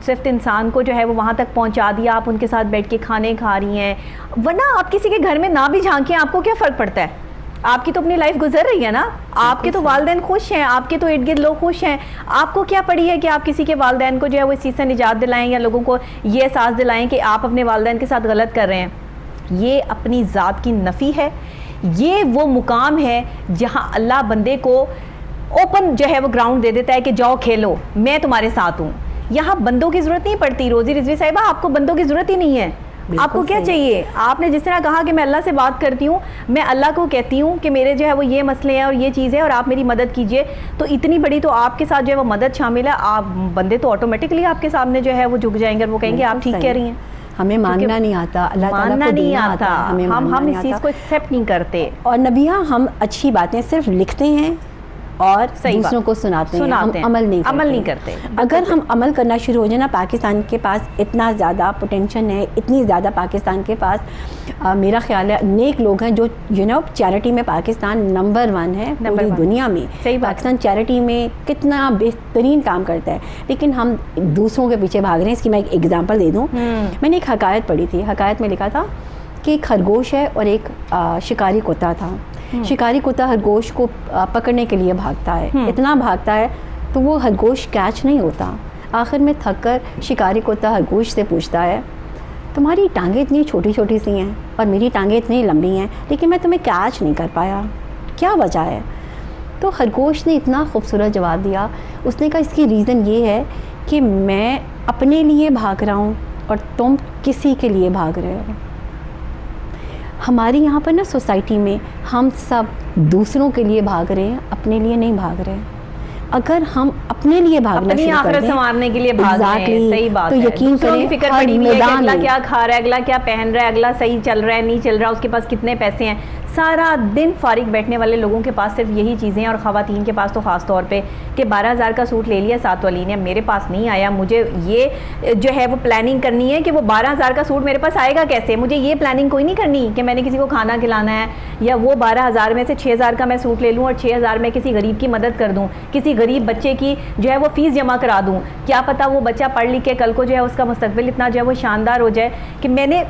صرف انسان کو جو ہے وہ وہاں تک پہنچا دیا. آپ ان کے ساتھ بیٹھ کے کھانے کھا رہی ہیں, ورنہ آپ کسی کے گھر میں نہ بھی جھانکیں آپ کو کیا فرق پڑتا ہے, آپ کی تو اپنی لائف گزر رہی ہے نا, آپ کے تو والدین خوش ہیں, آپ کے تو ارد گرد لوگ خوش ہیں, آپ کو کیا پڑی ہے کہ آپ کسی کے والدین کو جو ہے وہ اس چیز سے نجات دلائیں یا لوگوں کو یہ احساس دلائیں کہ آپ اپنے والدین کے ساتھ غلط کر رہے ہیں. یہ اپنی ذات کی نفی ہے. یہ وہ مقام ہے جہاں اللہ بندے کو اوپن جو ہے وہ گراؤنڈ دے دیتا ہے کہ جاؤ کھیلو, میں تمہارے ساتھ ہوں. یہاں بندوں کی ضرورت نہیں پڑتی. روزی رضوی صاحبہ آپ کو بندوں کی ضرورت ہی نہیں ہے. آپ کو کیا چاہیے, آپ نے جس طرح کہا کہ میں اللہ سے بات کرتی ہوں, میں اللہ کو کہتی ہوں کہ میرے جو ہے وہ یہ مسئلے ہیں اور یہ چیز ہے اور آپ میری مدد کیجئے, تو اتنی بڑی تو آپ کے ساتھ جو ہے وہ مدد شامل ہے. آپ بندے تو آٹومیٹکلی آپ کے سامنے جو ہے وہ جھک جائیں گے اور وہ کہیں گے آپ ٹھیک کہہ رہی ہیں. ہمیں مانگنا نہیں آتا, اللہ تعالیٰ کو دینا آتا, ہم اس چیز کو ایکسیپٹ نہیں کرتے. اور نبیہ ہم اچھی باتیں صرف لکھتے ہیں اور صحیح دوسروں بات. کو سناتے ہیں, سناتے ہیں. ہم عمل نہیں کرتے. اگر ہم عمل کرنا شروع ہو جائے نا, پاکستان کے پاس اتنا زیادہ پوٹینشل ہے, اتنی زیادہ پاکستان کے پاس میرا خیال ہے نیک لوگ ہیں جو چیریٹی میں پاکستان نمبر 1 ہے پوری دنیا میں. پاکستان چیریٹی میں کتنا بہترین کام کرتا ہے, لیکن ہم دوسروں کے پیچھے بھاگ رہے ہیں. اس کی میں ایک ایگزامپل دے دوں. میں نے ایک حکایت پڑھی تھی, حکایت میں لکھا تھا کہ ایک خرگوش ہے اور ایک شکاری کتا تھا. شکاری کتا خرگوش کو پکڑنے کے لیے بھاگتا ہے, اتنا بھاگتا ہے تو وہ خرگوش کیچ نہیں ہوتا. آخر میں تھک کر شکاری کتا خرگوش سے پوچھتا ہے, تمہاری ٹانگیں اتنی چھوٹی چھوٹی سی ہیں اور میری ٹانگیں اتنی لمبی ہیں, لیکن میں تمہیں کیچ نہیں کر پایا, کیا وجہ ہے؟ تو خرگوش نے اتنا خوبصورت جواب دیا. اس نے کہا اس کی ریزن یہ ہے کہ میں اپنے لیے بھاگ رہا ہوں اور تم کسی کے لیے بھاگ رہے ہو. ہمارے یہاں پر نا سوسائٹی میں ہم سب دوسروں کے لیے بھاگ رہے ہیں, اپنے لیے نہیں بھاگ رہے. اگر ہم اپنے لیے بھاگنا اپنی شروع کر آخرت دیں سنوارنے کے لیے بھاگ رہے ہیں, صحیح بات تو ہے. یقین دوسروں کی کریں فکر ہر پڑی ہوئی ہے کہ اگلا میدان کیا کھا رہا ہے, اگلا کیا پہن رہا ہے, اگلا صحیح چل رہا ہے نہیں چل رہا, اس کے پاس کتنے پیسے ہیں. سارا دن فارغ بیٹھنے والے لوگوں کے پاس صرف یہی چیزیں ہیں, اور خواتین کے پاس تو خاص طور پہ کہ 12,000 کا سوٹ لے لیا 7 والی نے, میرے پاس نہیں آیا, مجھے یہ جو ہے وہ پلاننگ کرنی ہے کہ وہ 12,000 کا سوٹ میرے پاس آئے گا کیسے. مجھے یہ پلاننگ کوئی نہیں کرنی کہ میں نے کسی کو کھانا کھلانا ہے, یا وہ 12,000 میں سے 6,000 کا میں سوٹ لے لوں اور 6,000 میں کسی غریب کی مدد کر دوں, کسی غریب بچے کی جو ہے وہ فیس جمع کرا دوں. کیا پتہ وہ بچہ پڑھ لکھ کے کل کو جو ہے اس کا مستقبل اتنا جو ہے وہ شاندار ہو جائے کہ میں نے,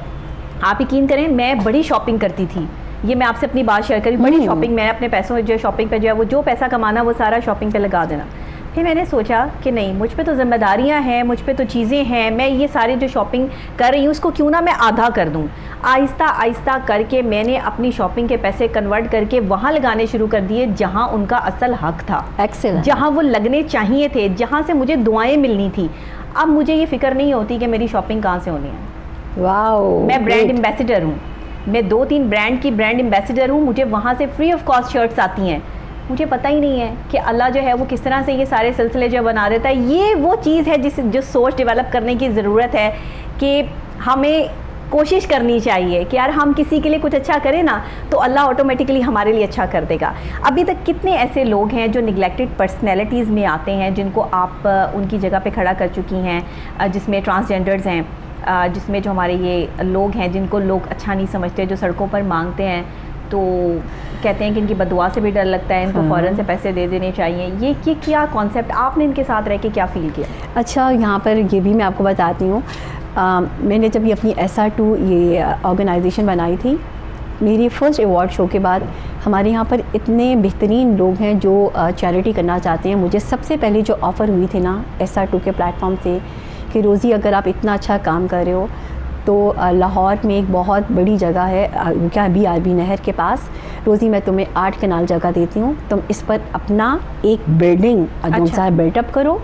آپ یقین کریں میں بڑی شاپنگ کرتی تھی, یہ میں آپ سے اپنی بات شیئر کری, بڑی شاپنگ, میں اپنے پیسوں جو شاپنگ پہ جو ہے وہ جو پیسہ کمانا وہ سارا شاپنگ پہ لگا دینا. پھر میں نے سوچا کہ نہیں, مجھ پہ تو ذمہ داریاں ہیں, مجھ پہ تو چیزیں ہیں, میں یہ ساری جو شاپنگ کر رہی ہوں اس کو کیوں نہ میں آدھا کر دوں. آہستہ آہستہ کر کے میں نے اپنی شاپنگ کے پیسے کنورٹ کر کے وہاں لگانے شروع کر دیے جہاں ان کا اصل حق تھا, جہاں وہ لگنے چاہیے تھے, جہاں سے مجھے دعائیں ملنی تھی. اب مجھے یہ فکر نہیں ہوتی کہ میری شاپنگ کہاں سے ہونی ہے. واو, میں برانڈ ایمبیسیڈر ہوں, میں 2-3 برانڈ کی برانڈ ایمبیسیڈر ہوں, مجھے وہاں سے فری آف کاسٹ شرٹس آتی ہیں. مجھے پتہ ہی نہیں ہے کہ اللہ جو ہے وہ کس طرح سے یہ سارے سلسلے جو بنا دیتا ہے. یہ وہ چیز ہے جو سوچ ڈیولپ کرنے کی ضرورت ہے کہ ہمیں کوشش کرنی چاہیے کہ یار ہم کسی کے لیے کچھ اچھا کریں نا تو اللہ آٹومیٹکلی ہمارے لیے اچھا کر دے گا. ابھی تک کتنے ایسے لوگ ہیں جو نگلیکٹڈ پرسنالٹیز میں آتے ہیں جن کو آپ ان کی جگہ پہ کھڑا کر چکی ہیں, جس میں ٹرانسجینڈرز ہیں, جس میں جو ہمارے یہ لوگ ہیں جن کو لوگ اچھا نہیں سمجھتے, جو سڑکوں پر مانگتے ہیں تو کہتے ہیں کہ ان کی بددعا سے بھی ڈر لگتا ہے, ان کو فوراً سے پیسے دے دینے چاہیے. یہ کیا کانسیپٹ آپ نے ان کے ساتھ رہ کے کیا فیل کیا؟ اچھا, یہاں پر یہ بھی میں آپ کو بتاتی ہوں. میں نے جب یہ اپنی SR2 یہ آرگنائزیشن بنائی تھی, میری فرسٹ ایوارڈ شو کے بعد ہمارے یہاں پر اتنے بہترین لوگ ہیں جو چیریٹی کرنا چاہتے ہیں. مجھے سب سے پہلے جو آفر ہوئی تھی نا SR2 کے پلیٹ فارم سے کہ روزی اگر آپ اتنا اچھا کام کر رہے ہو تو لاہور میں ایک بہت بڑی جگہ ہے کیا BRB نہر کے پاس, روزی میں تمہیں 8 کنال جگہ دیتی ہوں, تم اس پر اپنا ایک بلڈنگ جو بلٹ اپ کرو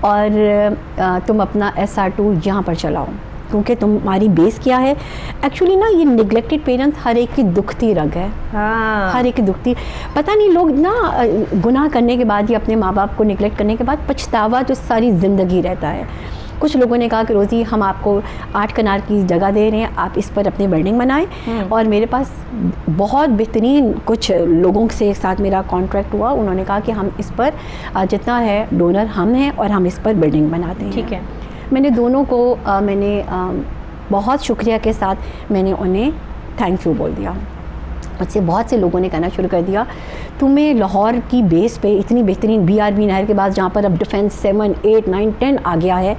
اور تم اپنا SR2 یہاں پر چلاؤ, کیونکہ تمہاری بیس کیا ہے. ایکچولی نا یہ نگلیکٹڈ پیرنٹس ہر ایک کی دکھتی رگ ہے, ہر ایک کی دکھتی, پتہ نہیں لوگ نا گناہ کرنے کے بعد یا اپنے ماں باپ کو نگلیکٹ کرنے کے بعد پچھتاوا جو ساری زندگی رہتا ہے. کچھ لوگوں نے کہا کہ روزی ہم آپ کو 8 کنال کی جگہ دے رہے ہیں, آپ اس پر اپنی بلڈنگ بنائیں. اور میرے پاس بہت بہترین کچھ لوگوں سے ساتھ میرا کانٹریکٹ ہوا, انہوں نے کہا کہ ہم اس پر جتنا ہے ڈونر ہم ہیں اور ہم اس پر بلڈنگ بناتے ہیں. ٹھیک ہے, میں نے دونوں کو میں نے بہت شکریہ کے ساتھ میں نے انہیں تھینک یو بول دیا. مجھ سے بہت سے لوگوں نے کہنا شروع کر دیا تمہیں لاہور کی بیس پہ اتنی بہترین BRB نہر کے بعد جہاں پر اب ڈیفینس 7, 8, 9, 10 آ گیا ہے,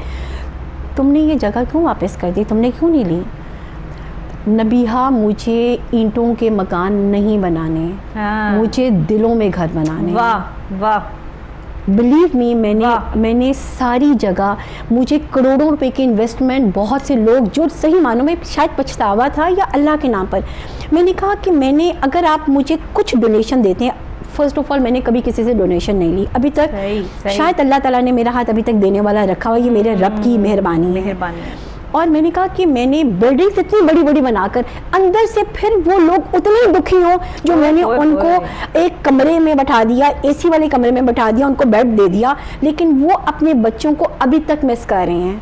تم نے یہ جگہ کیوں واپس کر دی, تم نے کیوں نہیں لی؟ نبیہا مجھے اینٹوں کے مکان نہیں بنانے, مجھے دلوں میں گھر بنانے. واہ واہ, بلیو می, میں نے ساری جگہ, مجھے کروڑوں روپے کی انویسٹمنٹ, بہت سے لوگ جو صحیح معنوں میں شاید پچھتاوا تھا یا اللہ کے نام پر, میں نے کہا کہ میں نے, اگر آپ مجھے کچھ ڈونیشن دیتے ہیں, فرسٹ آف آل میں نے کبھی کسی سے ڈونیشن نہیں لی ابھی تک, شاید اللہ تعالیٰ نے میرا ہاتھ ابھی تک دینے والا رکھا ہوا, یہ میرے رب کی مہربانی ہے. اور میں نے کہا کہ میں نے بلڈنگز اتنی بڑی بڑی بنا کر اندر سے پھر وہ لوگ اتنے دکھی ہوں جو میں نے ان کو ایک کمرے میں بٹھا دیا, AC والے کمرے میں بٹھا دیا, ان کو بیڈ دے دیا, لیکن وہ اپنے بچوں کو ابھی تک مس کر رہے ہیں.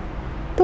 تو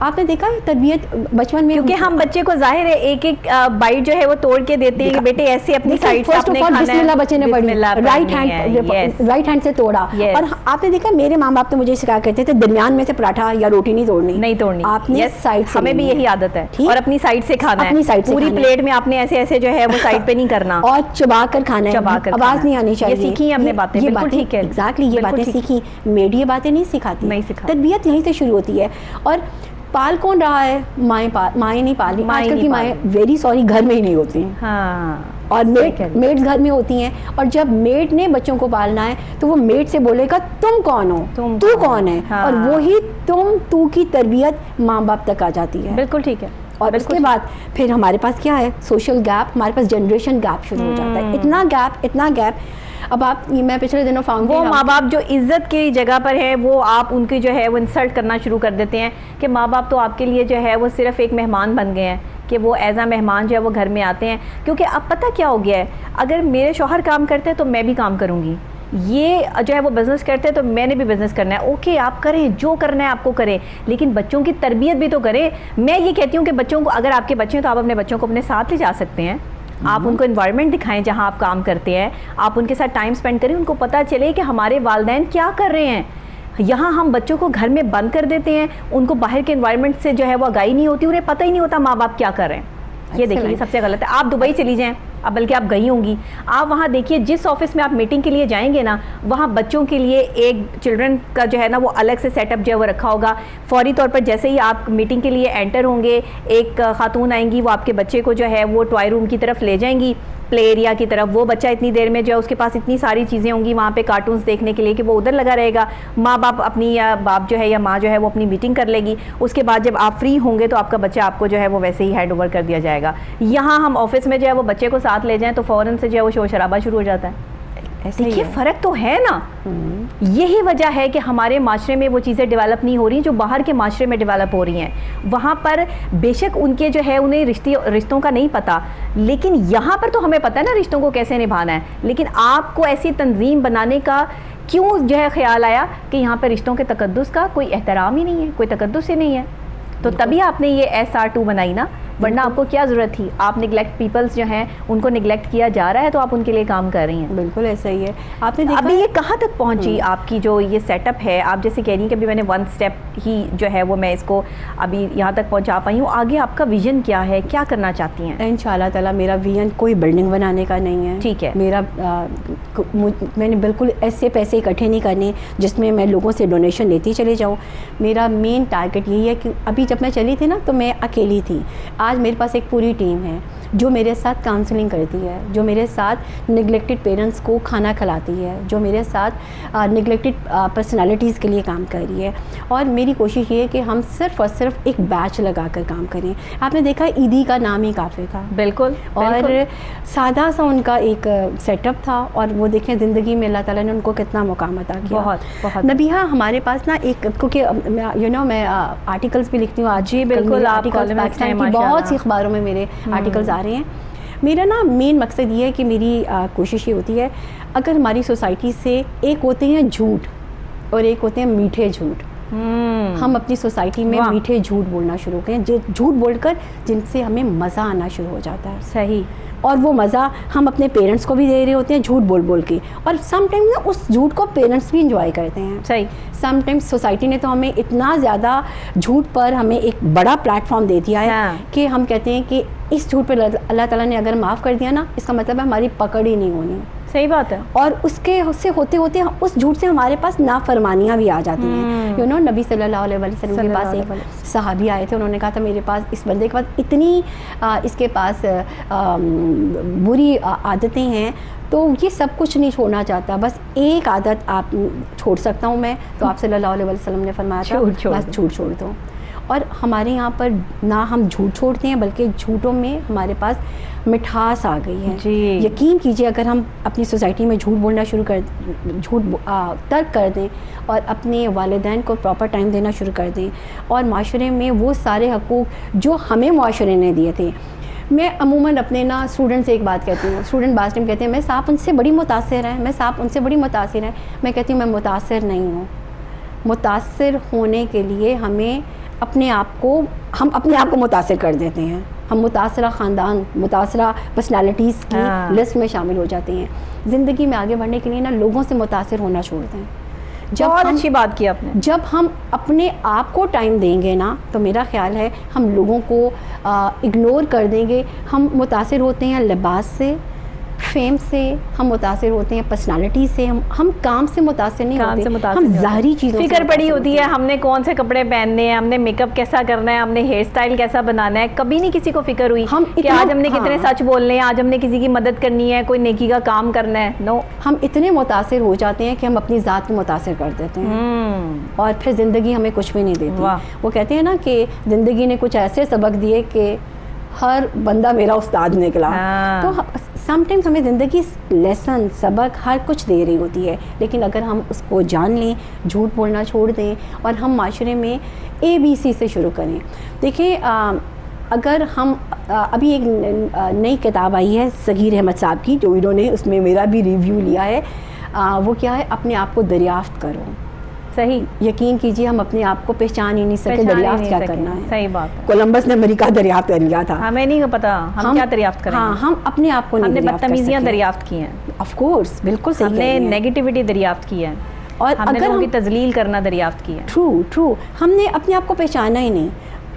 آپ نے دیکھا ہے تربیت بچپن میں, کیونکہ ہم بچے کو ظاہر ہے ایک ایک بائٹ جو ہے وہ توڑ کے دیتے ہیں کہ بیٹے ایسے اپنی سائڈ سے آپ نے کھانا ہے, بسم اللہ بچے نے پڑھی, رائٹ ہینڈ سے توڑا. اور آپ نے دیکھا میرے ماں باپ تو مجھے سکھایا کرتے تھے درمیان میں سے پراٹھا یا روٹی نہیں توڑنی, آپ نے سائڈ سے, ہمیں بھی یہی عادت ہے, اور اپنی سائڈ سے کھانا ہے, پوری پلیٹ میں آپ نے ایسے ایسے جو ہے وہ سائڈ پہ نہیں کرنا, اور چبا کر کھانا ہے, آواز نہیں آنی چاہیے. یہ سیکھی ہم نے باتیں, بالکل ٹھیک ہے, ایگزیکٹلی یہ باتیں سیکھی. میڈ یہ باتیں نہیں سکھاتی, تربیت یہیں سے شروع ہوتی ہے. اور پال کون رہا ہے؟ مائیں نہیں پال رہی. آج کل کی مائیں ویری سوری گھر میں ہی نہیں ہوتی ہیں, ہاں, اور میڈ گھر میں ہوتی ہیں. اور جب میڈ نے بچوں کو پالنا ہے تو وہ میڈ سے بولے گا تم کون ہو, تو کون ہے, اور وہی تو کی تربیت ماں باپ تک آ جاتی ہے. بالکل ٹھیک ہے. اور اس کے بعد پھر ہمارے پاس کیا ہے, سوشل گیپ, ہمارے پاس جنریشن گیپ شروع ہو جاتا ہے. اتنا گیپ. اب آپ, میں پچھلے دنوں وہ ماں باپ جو عزت کی جگہ پر ہے وہ آپ ان کی جو ہے وہ انسلٹ کرنا شروع کر دیتے ہیں کہ ماں باپ تو آپ کے لیے جو ہے وہ صرف ایک مہمان بن گئے ہیں, کہ وہ ایز اے مہمان جو ہے وہ گھر میں آتے ہیں. کیونکہ اب پتہ کیا ہو گیا ہے, اگر میرے شوہر کام کرتے ہیں تو میں بھی کام کروں گی, یہ جو ہے وہ بزنس کرتے ہیں تو میں نے بھی بزنس کرنا ہے. اوکے آپ کریں, جو کرنا ہے آپ کو کریں, لیکن بچوں کی تربیت بھی تو کریں. میں یہ کہتی ہوں کہ بچوں کو, اگر آپ کے بچے ہیں تو آپ اپنے بچوں کو اپنے ساتھ لے جا سکتے ہیں, آپ ان کو انوائرمنٹ دکھائیں جہاں آپ کام کرتے ہیں, آپ ان کے ساتھ ٹائم سپینڈ کریں, ان کو پتہ چلے کہ ہمارے والدین کیا کر رہے ہیں. یہاں ہم بچوں کو گھر میں بند کر دیتے ہیں, ان کو باہر کے انوائرمنٹ سے جو ہے وہ آگاہی نہیں ہوتی, انہیں پتہ ہی نہیں ہوتا ماں باپ کیا کر رہے ہیں. یہ دیکھیے سب سے غلط ہے. آپ دبئی چلی جائیں, اب بلکہ آپ گئی ہوں گی, آپ وہاں دیکھیے جس آفس میں آپ میٹنگ کے لیے جائیں گے نا, وہاں بچوں کے لیے ایک چلڈرن کا جو ہے نا وہ الگ سے سیٹ اپ جو ہے وہ رکھا ہوگا. فوری طور پر جیسے ہی آپ میٹنگ کے لیے انٹر ہوں گے, ایک خاتون آئیں گی, وہ آپ کے بچے کو جو ہے وہ ٹوائے روم کی طرف لے جائیں گی, پلے ایریا کی طرف. وہ بچہ اتنی دیر میں جو ہے اس کے پاس اتنی ساری چیزیں ہوں گی وہاں پہ کارٹونز دیکھنے کے لیے کہ وہ ادھر لگا رہے گا. ماں باپ اپنی, یا باپ جو ہے یا ماں جو ہے وہ اپنی میٹنگ کر لے گی. اس کے بعد جب آپ فری ہوں گے تو آپ کا بچہ آپ کو جو ہے وہ ویسے ہی ہینڈ اوور کر دیا جائے گا. یہاں ہم آفس میں جو ہے وہ بچے کو ساتھ لے جائیں تو فوراً سے جو ہے وہ شور شرابہ شروع ہو جاتا ہے. دیکھیے فرق تو ہے نا. یہی وجہ ہے کہ ہمارے معاشرے میں وہ چیزیں ڈیولپ نہیں ہو رہی جو باہر کے معاشرے میں ڈیولپ ہو رہی ہیں. وہاں پر بے شک ان کے جو ہے انہیں رشتوں کا نہیں پتہ, لیکن یہاں پر تو ہمیں پتہ ہے نا رشتوں کو کیسے نبھانا ہے. لیکن آپ کو ایسی تنظیم بنانے کا کیوں جو ہے خیال آیا کہ یہاں پہ رشتوں کے تقدس کا کوئی احترام ہی نہیں ہے, کوئی تقدس ہی نہیں ہے. تو تبھی آپ نے یہ SR2 بنائی نا, ورنہ آپ کو کیا ضرورت تھی. آپ نگلیکٹ پیپلز جو ہیں ان کو نگلیکٹ کیا جا رہا ہے تو آپ ان کے لیے کام کر رہی ہیں. بالکل ایسا ہی ہے. آپ نے دیکھا ابھی یہ کہاں تک پہنچی آپ کی جو یہ سیٹ اپ ہے, آپ جیسے کہہ رہی ہیں کہ ابھی میں نے 1 اسٹیپ ہی جو ہے وہ میں اس کو ابھی یہاں تک پہنچا پائی ہوں. آگے آپ کا ویژن کیا ہے, کیا کرنا چاہتی ہیں؟ انشاءاللہ تعالیٰ میرا ویژن کوئی بلڈنگ بنانے کا نہیں ہے. ٹھیک ہے. میرا میں نے بالکل ایسے پیسے اکٹھے نہیں کرنے جس میں لوگوں سے ڈونیشن لیتی چلے جاؤں. میرا مین ٹارگیٹ یہی ہے کہ ابھی جب میں چلی تھی نا تو میں اکیلی تھی. آج میرے پاس ایک پوری ٹیم ہے جو میرے ساتھ کاؤنسلنگ کرتی ہے, جو میرے ساتھ نگلیکٹڈ پیرنٹس کو کھانا کھلاتی ہے, جو میرے ساتھ نگلیکٹڈ پرسنالٹیز کے لیے کام کر رہی ہے. اور میری کوشش یہ ہے کہ ہم صرف اور صرف ایک بیچ لگا کر کام کریں. آپ نے دیکھا عیدی کا نام ہی کافی تھا. بالکل. اور سادہ سا ان کا ایک سیٹ اپ تھا, اور وہ دیکھیں زندگی میں اللہ تعالیٰ نے ان کو کتنا مقام عطا کیا. بہت. نبیہا ہمارے پاس نا ایک, کیونکہ میں آرٹیکلس بھی لکھتی ہوں. آج جی بالکل, آرٹیکلس پاکستان کی بہت سی اخباروں میں میرے آرٹیکلز آ رہے ہیں. میرا نا مین مقصد یہ ہے کہ میری کوشش یہ ہوتی ہے, اگر ہماری سوسائٹی سے ایک ہوتے ہیں جھوٹ اور ایک ہوتے ہیں میٹھے جھوٹ, ہم اپنی سوسائٹی میں میٹھے جھوٹ بولنا شروع کریں, جھوٹ بول کر جن سے ہمیں مزہ آنا شروع ہو جاتا ہے. صحیح. اور وہ مزہ ہم اپنے پیرنٹس کو بھی دے رہے ہوتے ہیں جھوٹ بول بول کے, اور سم ٹائم نا اس جھوٹ کو پیرنٹس بھی انجوائے کرتے ہیں. صحیح. سم ٹائم سوسائٹی نے تو ہمیں اتنا زیادہ جھوٹ پر ہمیں ایک بڑا پلیٹ فارم دے دیا ہے کہ ہم کہتے ہیں کہ اس جھوٹ پر اللہ تعالیٰ نے اگر معاف کر دیا نا, اس کا مطلب ہے ہماری پکڑ ہی نہیں ہونی. صحیح بات ہے. اور اس سے ہوتے ہوتے اس جھوٹ سے ہمارے پاس نافرمانیاں بھی آ جاتی ہیں. نبی صلی اللہ علیہ وسلم کے پاس ایک صحابی آئے تھے, انہوں نے کہا تھا میرے پاس اس بندے کے پاس اتنی اس کے پاس بری عادتیں ہیں, تو یہ سب کچھ نہیں چھوڑنا چاہتا, بس ایک عادت آپ چھوڑ سکتا ہوں میں. تو آپ صلی اللہ علیہ وسلم نے فرمایا تھا بس جھوٹ چھوڑ دو. اور ہمارے یہاں پر نہ ہم جھوٹ چھوڑتے ہیں بلکہ جھوٹوں میں ہمارے پاس مٹھاس آ گئی ہے. جی. یقین کیجئے اگر ہم اپنی سوسائٹی میں جھوٹ بولنا شروع ترک کر دیں اور اپنے والدین کو پراپر ٹائم دینا شروع کر دیں, اور معاشرے میں وہ سارے حقوق جو ہمیں معاشرے نے دیے تھے. میں عموماً اپنے نا اسٹوڈنٹ سے ایک بات کہتی ہوں, اسٹوڈنٹ بعض ٹائم کہتے ہیں میں صاحب ان سے بڑی متاثر ہیں, میں کہتی ہوں میں متاثر نہیں ہوں. متاثر ہونے کے لیے ہمیں اپنے آپ کو متاثر کر دیتے ہیں. ہم متاثرہ خاندان, متاثرہ پرسنالٹیز کی لسٹ میں شامل ہو جاتے ہیں. زندگی میں آگے بڑھنے کے لیے نا لوگوں سے متاثر ہونا چھوڑ دیں. بہت اچھی بات کی آپ نے. جب ہم اپنے آپ کو ٹائم دیں گے نا تو میرا خیال ہے ہم لوگوں کو اگنور کر دیں گے. ہم متاثر ہوتے ہیں لباس سے, فیم سے, ہم متاثر ہوتے ہیں پرسنالٹی سے, ہم کام سے متاثر نہیں ہوتے, ہم ظاہری چیزوں فکر پڑی ہوتی ہے ہم نے کون سے کپڑے پہننے ہیں, ہم نے میک اپ کیسا کرنا ہے, ہم نے ہیئر اسٹائل کیسا بنانا ہے. کبھی نہیں کسی کو فکر ہوئی کہ آج ہم نے کتنے سچ بولنے ہیں, آج ہم نے کسی کی مدد کرنی ہے, کوئی نیکی کا کام کرنا ہے. نو, ہم اتنے متاثر ہو جاتے ہیں کہ ہم اپنی ذات کو متاثر کر دیتے ہیں اور پھر زندگی ہمیں کچھ بھی نہیں دیتی. وہ کہتے ہیں نا کہ زندگی نے کچھ ایسے سبق دیے کہ ہر بندہ میرا استاد نکلا. تو سم ٹائمز ہمیں زندگی لیسن, سبق, ہر کچھ دے رہی ہوتی ہے, لیکن اگر ہم اس کو جان لیں, جھوٹ بولنا چھوڑ دیں اور ہم معاشرے میں ABC سے شروع کریں. دیکھیں, اگر ہم ابھی ایک نئی کتاب آئی ہے صغیر احمد صاحب کی, جو انہوں نے اس میں میرا بھی ریویو لیا ہے. وہ کیا ہے, اپنے آپ کو دریافت کرو. صحیح, یقین کیجیے ہم اپنے آپ کو پہچان ہی نہیں سکے, دریافت کیا کرنا ہے. صحیح بات ہے. کولمبس نے امریکہ دریافت کر لیا تھا, ہمیں نہیں پتا ہم کیا دریافت کریں. ہاں, ہم اپنے آپ کو نہیں دریافت کر سکے. بدتمیزیاں دریافت کی ہیں, آف کورس, بالکل صحیح. ہم نے نیگیٹیوٹی دریافت کی ہے, اور ہم نے لوگوں کی تذلیل کرنا دریافت کی ہے. ٹرو, ہم نے اپنے آپ کو پہچانا ہی نہیں.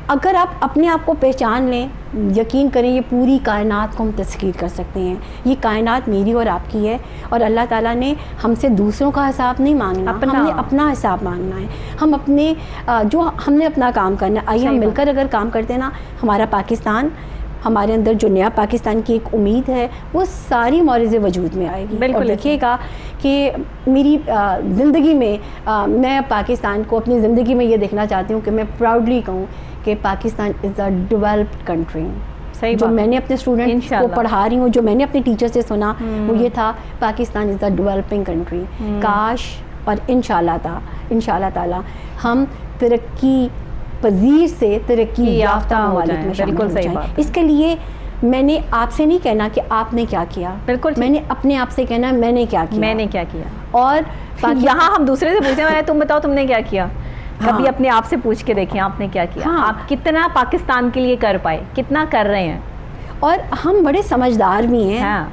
اگر آپ اپنے آپ کو پہچان لیں, یقین کریں یہ پوری کائنات کو ہم تسخیر کر سکتے ہیں. یہ کائنات میری اور آپ کی ہے, اور اللہ تعالیٰ نے ہم سے دوسروں کا حساب نہیں مانگنا, ہم نے اپنا حساب مانگنا ہے. ہم اپنے جو ہم نے اپنا کام کرنا ہے. آئیے ہم مل کر اگر کام کرتے ہیں نا, ہمارا پاکستان, ہمارے اندر جو نیا پاکستان کی ایک امید ہے وہ ساری معرض وجود میں آئے گی. اور دیکھیے گا کہ میری زندگی میں میں پاکستان کو اپنی زندگی میں یہ دیکھنا چاہتی ہوں کہ میں پراؤڈلی کہوں کہ پاکستان از اے ڈیولپڈ کنٹری. جو میں نے اپنے اسٹوڈنٹس کو پڑھا رہی ہوں, جو میں نے اپنے ٹیچر سے سنا, وہ یہ تھا پاکستان از اے ڈیولپنگ کنٹری. کاش اور انشاءاللہ تعالی ہم ترقی پذیر سے ترقی یافتہ ممالک میں شامل ہو جائیں. اس کے لیے میں نے آپ سے نہیں کہنا کہ آپ نے کیا کیا, بالکل میں نے اپنے آپ سے کہنا میں نے کیا کیا. اور یہاں ہم دوسرے سے پوچھیں, تم بتاؤ تم نے کیا کیا. کبھی اپنے آپ سے پوچھ کے دیکھیں آپ نے کیا کیا, آپ کتنا پاکستان کے لیے کر پائے, کتنا کر رہے ہیں. اور ہم بڑے سمجھدار بھی ہیں,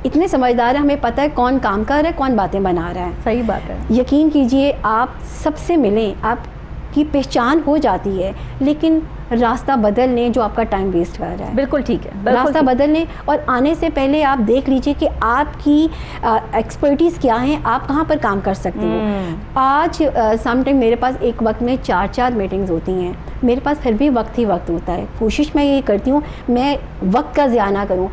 اتنے سمجھدار ہیں, ہمیں پتہ ہے کون کام کر رہا ہے, کون باتیں بنا رہا ہے. صحیح بات ہے. یقین کیجئے آپ سب سے ملیں, آپ کی پہچان ہو جاتی ہے, لیکن راستہ بدل لیں جو آپ کا ٹائم ویسٹ کر رہا ہے. بالکل ٹھیک ہے, راستہ بدل لیں, اور آنے سے پہلے آپ دیکھ لیجئے کہ آپ کی ایکسپرٹیز کیا ہیں, آپ کہاں پر کام کر سکتے ہو. آج سم ٹائم میرے پاس ایک وقت میں 4 میٹنگز ہوتی ہیں, میرے پاس پھر بھی وقت ہی وقت ہوتا ہے. کوشش میں یہ کرتی ہوں میں وقت کا ضیاع نہ کروں.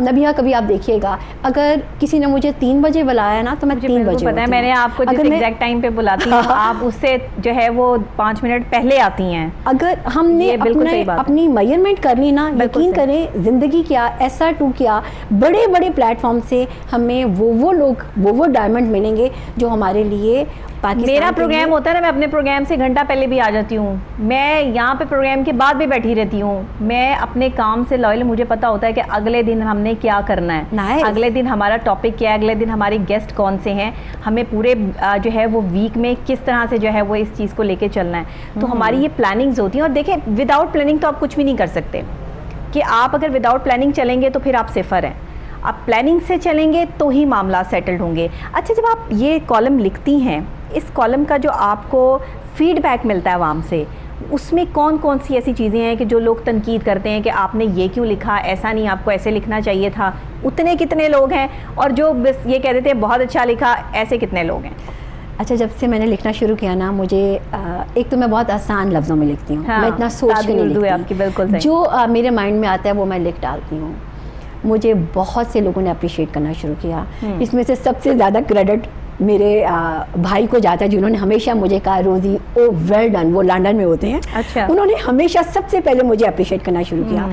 نبیہ کبھی آپ دیکھیے گا, اگر کسی نے مجھے 3 بجے بلایا نا تو میں 3 بجے پتہ ہے, میں نے آپ کو جس ایگزیکٹ ٹائم پہ بلاتی ہوں آپ اس سے جو ہے وہ 5 منٹ پہلے آتی ہیں. اگر ہم نے اپنی میجرمنٹ کر لی نا, یقین کریں زندگی کیا, SR2 کیا, بڑے بڑے پلیٹ فارم سے ہمیں وہ لوگ وہ ڈائمنڈ ملیں گے جو ہمارے لیے. میرا پروگرام ہوتا ہے نا, میں اپنے پروگرام سے گھنٹہ پہلے بھی آ جاتی ہوں, میں یہاں پہ پروگرام کے بعد بھی بیٹھی رہتی ہوں. میں اپنے کام سے لائل, مجھے پتا ہوتا ہے کہ اگلے دن ہم نے کیا کرنا ہے, اگلے دن ہمارا ٹاپک کیا ہے, اگلے دن ہمارے گیسٹ کون سے ہیں, ہمیں پورے جو ہے وہ ویک میں کس طرح سے جو ہے وہ اس چیز کو لے کے چلنا ہے. تو ہماری یہ پلاننگز ہوتی ہیں. اور دیکھیں وداؤٹ پلاننگ تو آپ کچھ بھی نہیں کر سکتے, کہ آپ اگر وداؤٹ پلاننگ چلیں گے تو پھر آپ صفر ہیں. آپ پلاننگ سے چلیں گے تو ہی معاملات سیٹلڈ ہوں گے. اچھا, جب آپ یہ کالم لکھتی ہیں, اس کالم کا جو آپ کو فیڈ بیک ملتا ہے عوام سے, اس میں کون کون سی ایسی چیزیں ہیں کہ جو لوگ تنقید کرتے ہیں کہ آپ نے یہ کیوں لکھا, ایسا نہیں, آپ کو ایسے لکھنا چاہیے تھا, اتنے کتنے لوگ ہیں؟ اور جو بس یہ کہہ دیتے ہیں بہت اچھا لکھا, ایسے کتنے لوگ ہیں؟ اچھا, جب سے میں نے لکھنا شروع کیا نا, مجھے ایک تو میں بہت آسان لفظوں میں لکھتی ہوں, میں اتنا سوچ کے نہیں لکھتی, بالکل جو میرے مائنڈ میں آتا ہے وہ میں لکھ ڈالتی ہوں. مجھے بہت سے لوگوں نے اپریشیٹ کرنا شروع کیا. اس میں سے سب سے زیادہ کریڈٹ میرے بھائی کو جاتا ہے, جنہوں نے ہمیشہ مجھے کہا روزی او ویل ڈن, وہ لنڈن میں ہوتے ہیں. اچھا. انہوں نے ہمیشہ سب سے پہلے مجھے اپریشیٹ کرنا شروع کیا.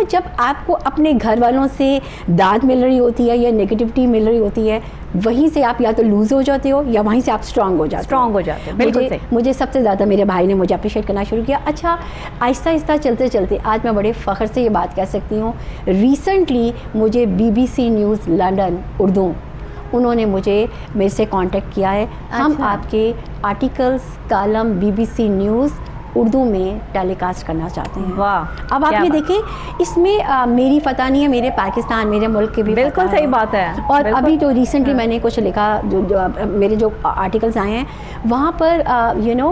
جب آپ کو اپنے گھر والوں سے داد مل رہی ہوتی ہے یا نگیٹیوٹی مل رہی ہوتی ہے, وہیں سے آپ یا تو لوز ہو جاتے ہو یا وہیں سے آپ اسٹرانگ ہو جاتے ہو. مجھے سب سے زیادہ میرے بھائی نے مجھے اپریشیٹ کرنا شروع کیا. اچھا, آہستہ آہستہ چلتے چلتے آج میں بڑے فخر سے یہ بات کہہ سکتی ہوں, ریسنٹلی مجھے BBC نیوز لنڈن اردو, انہوں نے میرے سے کانٹیکٹ کیا ہے. ہم آپ کے articles, column BBC news Urdu میں ٹیلی کاسٹ کرنا چاہتے ہیں. واہ, اب آپ یہ دیکھیں اس میں میری فتح نہیں ہے, میرے پاکستان میرے ملک کے بھی بالکل صحیح بات ہے. اور ابھی جو ریسنٹلی میں نے کچھ لکھا, جو میرے جو آرٹیکلز آئے ہیں وہاں پر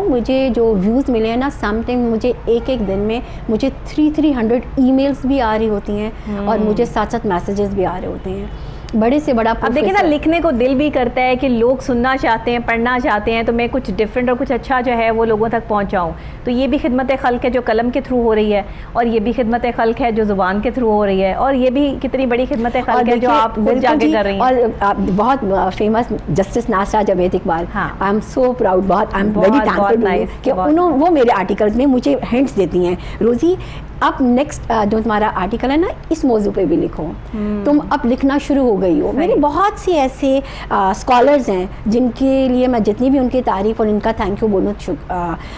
مجھے جو ویوز ملے ہیں نا, سم ٹائم مجھے ایک دن میں مجھے 300 ای میلز بھی آ رہی ہوتی ہیں اور مجھے ساتھ میسیجز بھی آ رہے ہوتے ہیں. بڑے سے بڑا اب دیکھیں نا, لکھنے کو دل بھی کرتا ہے کہ لوگ سننا چاہتے ہیں, پڑھنا چاہتے ہیں, تو میں کچھ ڈفرینٹ اور کچھ اچھا جو ہے وہ لوگوں تک پہنچاؤں. تو یہ بھی خدمت خلق ہے جو قلم کے تھرو ہو رہی ہے, اور یہ بھی خدمت خلق ہے جو زبان کے تھرو ہو رہی ہے, اور یہ بھی کتنی بڑی خدمت خلق ہے جو آپ خود جا کے کر رہی ہیں. اور بہت famous justice Nasira Javed Iqbal, I am so proud, بہت آئی ایم ویری تھینکفل کہ وہ میرے آرٹیکلز میں مجھے ہنٹس دیتی ہیں, روزی اب نیکسٹ جو تمہارا آرٹیکل ہے نا اس موضوع پہ بھی لکھو, تم اب لکھنا شروع ہو گئی ہو. میرے بہت سے ایسے اسکالرز ہیں جن کے لیے میں جتنی بھی ان کی تعریف اور ان کا تھینک یو بولوں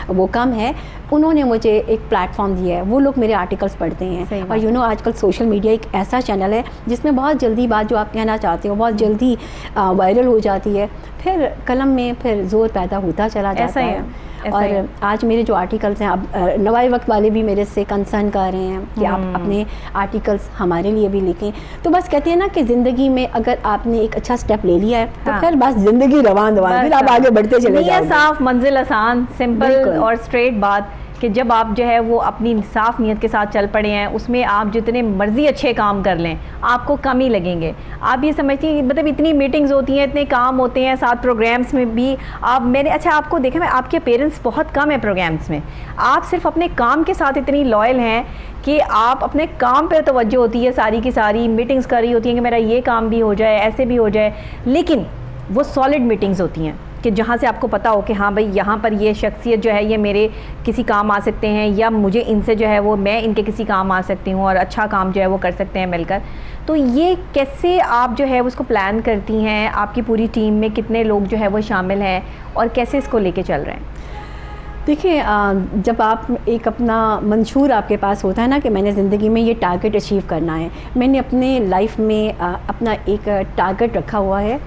وہ کم ہے. انہوں نے مجھے ایک پلیٹ فارم دیا ہے, وہ لوگ میرے آرٹیکلس پڑھتے ہیں. اور آج کل سوشل میڈیا ایک ایسا چینل ہے جس میں بہت جلدی بات جو آپ کہنا چاہتے ہو بہت جلدی وائرل ہو جاتی ہے, پھر قلم میں پھر زور پیدا ہوتا چلا جاتا ہے. اور آج میرے جو آرٹیکلس ہیں, اب نوائے وقت والے بھی میرے سے کنسرن کر رہے ہیں کہ آپ اپنے آرٹیکلس ہمارے لیے بھی لکھیں. تو بس کہتے ہیں نا کہ زندگی میں اگر آپ نے ایک اچھا سٹیپ لے لیا ہے تو پھر بس زندگی روان پھر آپ آگے بڑھتے چلے جاؤ. صاف منزل آسان, سمپل اور اسٹریٹ بات کہ جب آپ جو ہے وہ اپنی صاف نیت کے ساتھ چل پڑے ہیں, اس میں آپ جتنے مرضی اچھے کام کر لیں آپ کو کم ہی لگیں گے. آپ یہ سمجھتی ہیں مطلب اتنی میٹنگز ہوتی ہیں, اتنے کام ہوتے ہیں, ساتھ پروگرامز میں بھی میں نے اچھا آپ کو دیکھا, میں آپ کے پیرنٹس بہت کم ہیں پروگرامز میں, آپ صرف اپنے کام کے ساتھ اتنی لائل ہیں کہ آپ اپنے کام پہ توجہ ہوتی ہے ساری کی ساری, میٹنگز کر رہی ہوتی ہیں کہ میرا یہ کام بھی ہو جائے, ایسے بھی ہو جائے, لیکن وہ سالڈ میٹنگز ہوتی ہیں کہ جہاں سے آپ کو پتا ہو کہ ہاں بھائی یہاں پر یہ شخصیت جو ہے یہ میرے کسی کام آ سکتے ہیں, یا مجھے ان سے جو ہے وہ میں ان کے کسی کام آ سکتی ہوں اور اچھا کام جو ہے وہ کر سکتے ہیں مل کر. تو یہ کیسے آپ جو ہے اس کو پلان کرتی ہیں, آپ کی پوری ٹیم میں کتنے لوگ جو ہے وہ شامل ہیں اور کیسے اس کو لے کے چل رہے ہیں؟ دیکھیں, جب آپ ایک اپنا منشور آپ کے پاس ہوتا ہے نا کہ میں نے زندگی میں یہ ٹارگٹ اچیو کرنا ہے, میں نے اپنے لائف میں اپنا ایک ٹارگٹ رکھا ہوا ہے.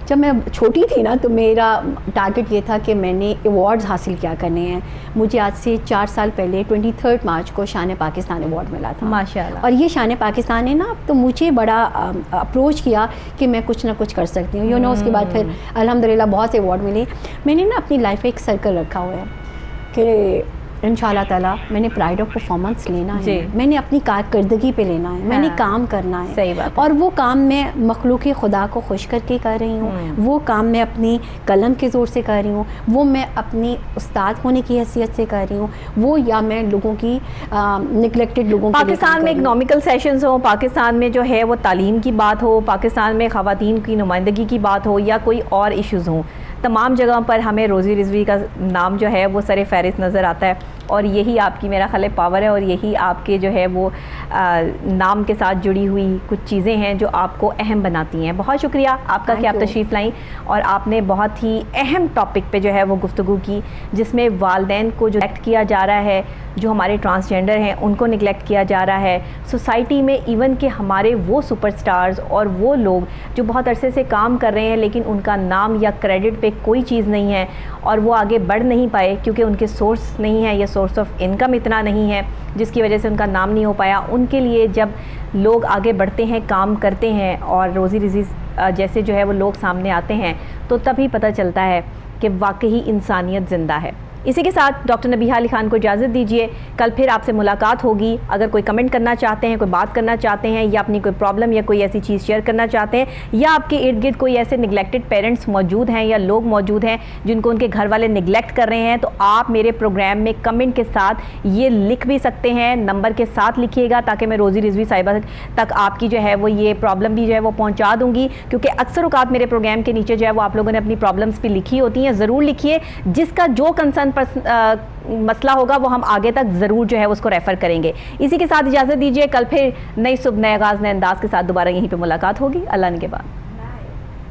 جب میں چھوٹی تھی نا تو میرا ٹارگٹ یہ تھا کہ میں نے ایوارڈز حاصل کیا کرنے ہیں. مجھے آج سے 4 سال پہلے 23 مارچ کو شان پاکستان ایوارڈ ملا تھا. ماشاءاللہ. اور یہ شان پاکستان نے نا تو مجھے بڑا اپروچ کیا کہ میں کچھ نہ کچھ کر سکتی ہوں. اس کے بعد پھر الحمدللہ بہت سے ایوارڈ ملے. میں نے نا اپنی لائف میں ایک سرکل رکھا ہوا ہے کہ انشاءاللہ تعالیٰ میں نے پرائڈ آف پرفارمنس لینا ہے, میں نے اپنی کارکردگی پہ لینا ہے, میں نے کام کرنا ہے. صحیح بات. اور وہ کام میں مخلوق خدا کو خوش کر کے کر رہی ہوں, وہ کام میں اپنی قلم کے زور سے کر رہی ہوں, وہ میں اپنی استاد ہونے کی حیثیت سے کر رہی ہوں, وہ یا میں لوگوں کی نگلیکٹڈ لوگوں کی. پاکستان میں اکنامیکل سیشنز ہوں, پاکستان میں جو ہے وہ تعلیم کی بات ہو, پاکستان میں خواتین کی نمائندگی کی بات ہو, یا کوئی اور ایشوز ہوں, تمام جگہوں پر ہمیں روزی رضوی کا نام جو ہے وہ سر فہرست نظر آتا ہے. اور یہی آپ کی میرا خیال پاور ہے, اور یہی آپ کے جو ہے وہ نام کے ساتھ جڑی ہوئی کچھ چیزیں ہیں جو آپ کو اہم بناتی ہیں. بہت شکریہ آپ کا کہ آپ تشریف لائیں, اور آپ نے بہت ہی اہم ٹاپک پہ جو ہے وہ گفتگو کی, جس میں والدین کو جو نیگلیکٹ کیا جا رہا ہے, جو ہمارے ٹرانسجینڈر ہیں ان کو نگلیکٹ کیا جا رہا ہے سوسائٹی میں, ایون کہ ہمارے وہ سپر سٹارز اور وہ لوگ جو بہت عرصے سے کام کر رہے ہیں لیکن ان کا نام یا کریڈٹ پہ کوئی چیز نہیں ہے, اور وہ آگے بڑھ نہیں پائے کیونکہ ان کے سورس نہیں ہے یا سورس آف انکم اتنا نہیں ہے جس کی وجہ سے ان کا نام نہیں ہو پایا. ان کے لیے جب لوگ آگے بڑھتے ہیں, کام کرتے ہیں, اور روزی رزق جیسے جو ہے وہ لوگ سامنے آتے ہیں, تو تبھی پتہ چلتا ہے کہ واقعی انسانیت زندہ ہے. اسی کے ساتھ ڈاکٹر نبیہہ علی خان کو اجازت دیجیے, کل پھر آپ سے ملاقات ہوگی. اگر کوئی کمنٹ کرنا چاہتے ہیں, کوئی بات کرنا چاہتے ہیں, یا اپنی کوئی پرابلم یا کوئی ایسی چیز شیئر کرنا چاہتے ہیں, یا آپ کے ارد گرد کوئی ایسے نگلیکٹڈ پیرنٹس موجود ہیں یا لوگ موجود ہیں جن کو ان کے گھر والے نگلیکٹ کر رہے ہیں, تو آپ میرے پروگرام میں کمنٹ کے ساتھ یہ لکھ بھی سکتے ہیں, نمبر کے ساتھ لکھیے گا, تاکہ میں روزی رضوی صاحبہ تک آپ کی جو ہے وہ یہ پرابلم بھی جو ہے وہ پہنچا دوں گی. کیونکہ اکثر اوقات میرے پروگرام کے نیچے جو ہے وہ آپ لوگوں نے اپنی پرابلمس بھی لکھی ہوتی ہیں. ضرور لکھیے, جس کا جو کنسرن مسئلہ ہوگا وہ ہم آگے تک ضرور جو ہے اس کو ریفر کریں گے. اسی کے ساتھ اجازت دیجیے, کل پھر نئی صبح نئے آغاز نئے انداز کے ساتھ دوبارہ یہیں پہ ملاقات ہوگی. اللہ نے کے بعد.